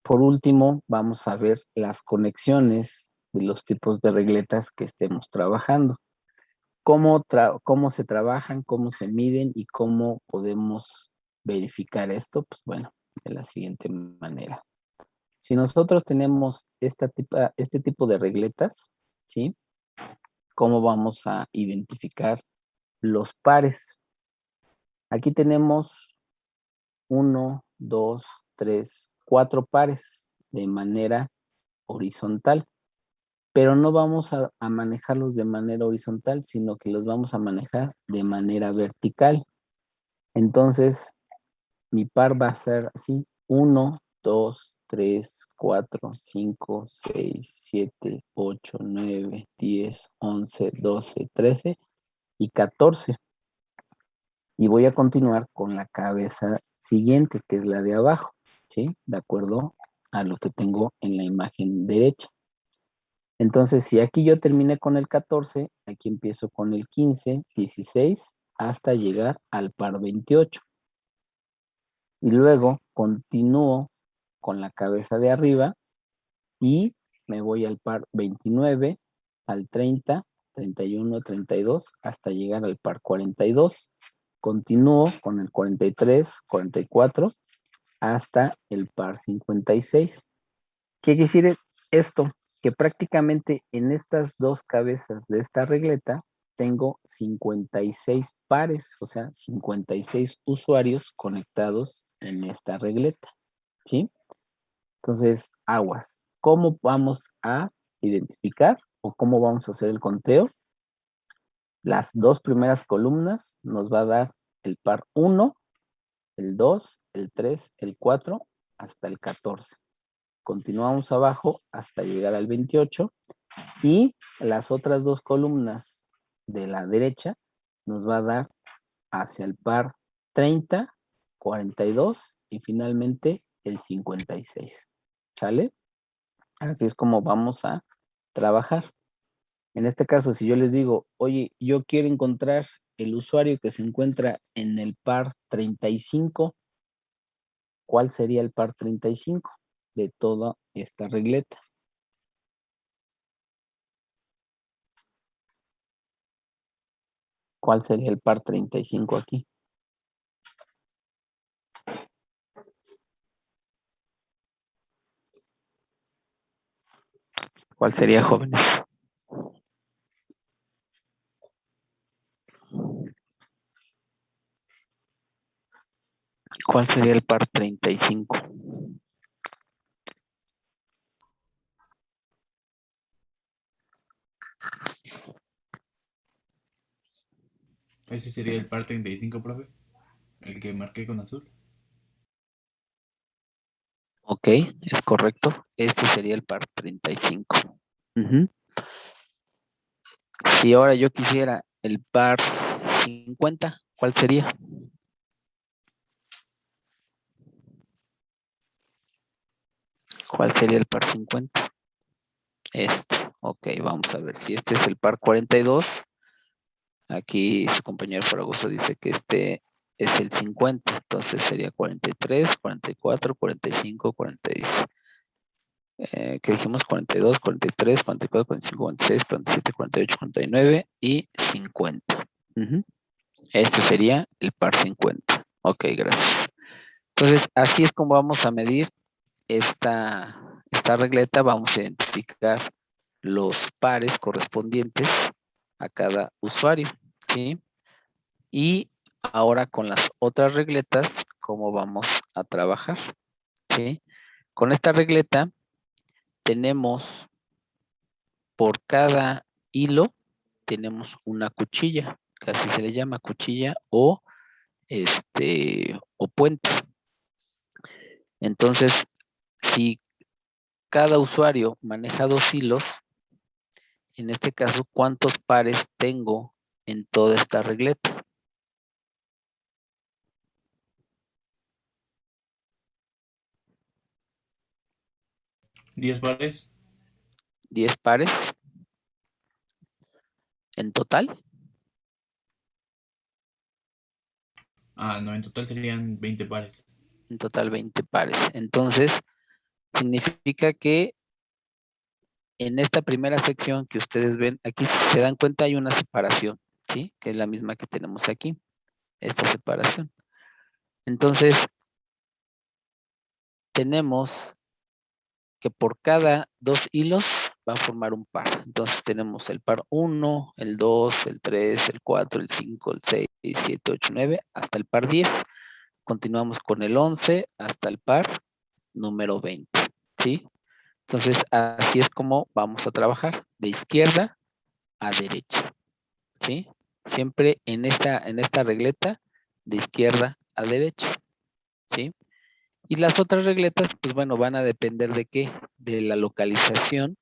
Speaker 1: por último, vamos a ver las conexiones de los tipos de regletas que estemos trabajando. Cómo se trabajan, cómo se miden y cómo podemos verificar esto, pues bueno, de la siguiente manera. Si nosotros tenemos este tipo de regletas, ¿sí? ¿Cómo vamos a identificar los pares? Aquí tenemos 1, 2, 3, 4 pares de manera horizontal, pero no vamos a manejarlos de manera horizontal, sino que los vamos a manejar de manera vertical. Entonces, mi par va a ser así: 1, 2, 3, 4, 5, 6, 7, 8, 9, 10, 11, 12, 13 y 14. Y voy a continuar con la cabeza siguiente, que es la de abajo, ¿sí? De acuerdo a lo que tengo en la imagen derecha. Entonces, si aquí yo terminé con el 14, aquí empiezo con el 15, 16, hasta llegar al par 28. Y luego continúo con la cabeza de arriba y me voy al par 29, al 30, 31, 32, hasta llegar al par 42. Continúo con el 43, 44, hasta el par 56. ¿Qué quiere decir esto? Que prácticamente en estas dos cabezas de esta regleta tengo 56 pares, o sea, 56 usuarios conectados en esta regleta, ¿sí? Entonces, aguas. ¿Cómo vamos a identificar o cómo vamos a hacer el conteo? Las dos primeras columnas nos va a dar el par 1, el 2, el 3, el 4, hasta el 14. Continuamos abajo hasta llegar al 28 y las otras dos columnas de la derecha nos va a dar hacia el par 30, 42 y finalmente el 56. ¿Sale? Así es como vamos a trabajar. En este caso, si yo les digo, oye, yo quiero encontrar el usuario que se encuentra en el par 35, ¿cuál sería el par 35 de toda esta regleta? ¿Cuál sería el par 35 aquí? ¿Cuál sería, jóvenes? ¿Cuál sería el par 35?
Speaker 2: Ese sería el par 35, profe. El que marqué con azul.
Speaker 1: Ok, es correcto. Este sería el par 35. Ujú. Si ahora yo quisiera el par 50, ¿cuál sería? ¿Cuál sería el par 50? Este. Ok, vamos a ver si este es el par 42. Aquí su compañero Fragoso dice que este es el 50. Entonces sería 43, 44, 45, 46. ¿Qué dijimos? 42, 43, 44, 45, 46, 47, 48, 49 y 50. Ujú. Este sería el par 50. Ok, gracias. Entonces, así es como vamos a medir esta regleta. Vamos a identificar los pares correspondientes a cada usuario, ¿sí? Y ahora con las otras regletas, ¿cómo vamos a trabajar? ¿Sí? Con esta regleta tenemos por cada hilo, tenemos una cuchilla, que así se le llama cuchilla o puente. Entonces, si cada usuario maneja 2 hilos, en este caso, ¿cuántos pares tengo en toda esta regleta?
Speaker 2: 10 pares.
Speaker 1: 10 pares en total.
Speaker 2: No, en total serían 20 pares.
Speaker 1: En total 20 pares. Entonces, significa que en esta primera sección que ustedes ven, aquí si se dan cuenta hay una separación, ¿sí? Que es la misma que tenemos aquí, esta separación. Entonces, tenemos que por cada 2 hilos va a formar un par. Entonces tenemos el par 1, el 2, el 3, el 4, el 5, el 6, 7, 8, 9, hasta el par 10. Continuamos con el 11 hasta el par número 20, ¿sí? Entonces, así es como vamos a trabajar, de izquierda a derecha, ¿sí? Siempre en esta regleta, de izquierda a derecha, ¿sí? Y las otras regletas, pues bueno, van a depender de qué, de la localización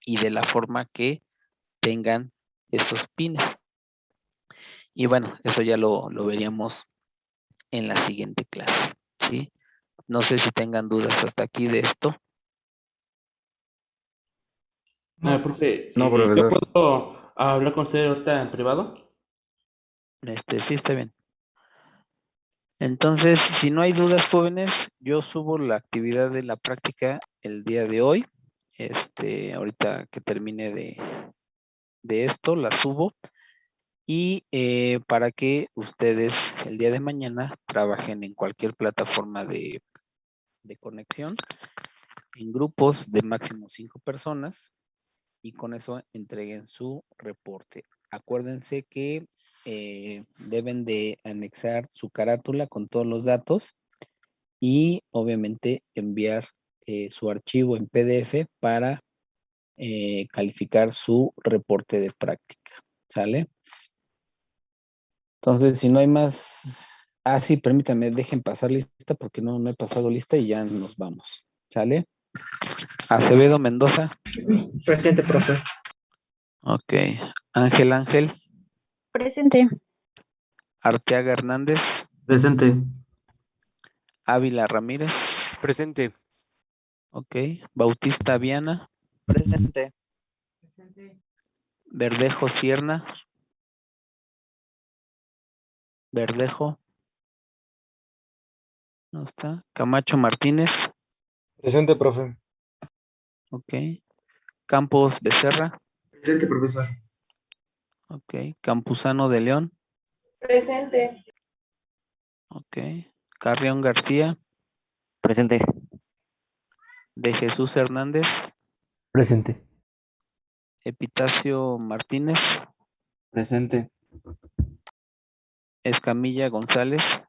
Speaker 1: y de la forma que tengan esos pines. Y bueno, eso ya lo veríamos en la siguiente clase, ¿sí? No sé si tengan dudas hasta aquí de esto.
Speaker 6: Profe,
Speaker 3: No,
Speaker 6: ¿yo
Speaker 3: profesor.
Speaker 6: puedo hablar con usted ahorita en privado?
Speaker 1: Sí, está bien. Entonces, si no hay dudas, jóvenes, yo subo la actividad de la práctica el día de hoy. Ahorita que termine de esto, la subo. Y para que ustedes el día de mañana trabajen en cualquier plataforma de conexión, en grupos de máximo 5 personas, y con eso entreguen su reporte. Acuérdense que deben de anexar su carátula con todos los datos y obviamente enviar su archivo en PDF para calificar su reporte de práctica. ¿Sale? Entonces, si no hay más... Ah, sí, permítanme, dejen pasar lista porque no he pasado lista y ya nos vamos. ¿Sale? Acevedo Mendoza.
Speaker 7: Presente, profe.
Speaker 1: Ok. Ángel.
Speaker 15: Presente.
Speaker 1: Arteaga Hernández.
Speaker 16: Presente.
Speaker 1: Ávila Ramírez.
Speaker 16: Presente.
Speaker 1: Ok. Bautista Viana.
Speaker 17: Presente.
Speaker 1: Verdejo Sierna. Verdejo. No está. Camacho Martínez.
Speaker 17: Presente, profe.
Speaker 1: Ok. Campos Becerra.
Speaker 7: Presente, profesor.
Speaker 1: Ok. Campuzano de León.
Speaker 5: Presente.
Speaker 1: Ok. Carrión García.
Speaker 16: Presente.
Speaker 1: De Jesús Hernández.
Speaker 16: Presente.
Speaker 1: Epitacio Martínez.
Speaker 16: Presente.
Speaker 1: Escamilla González.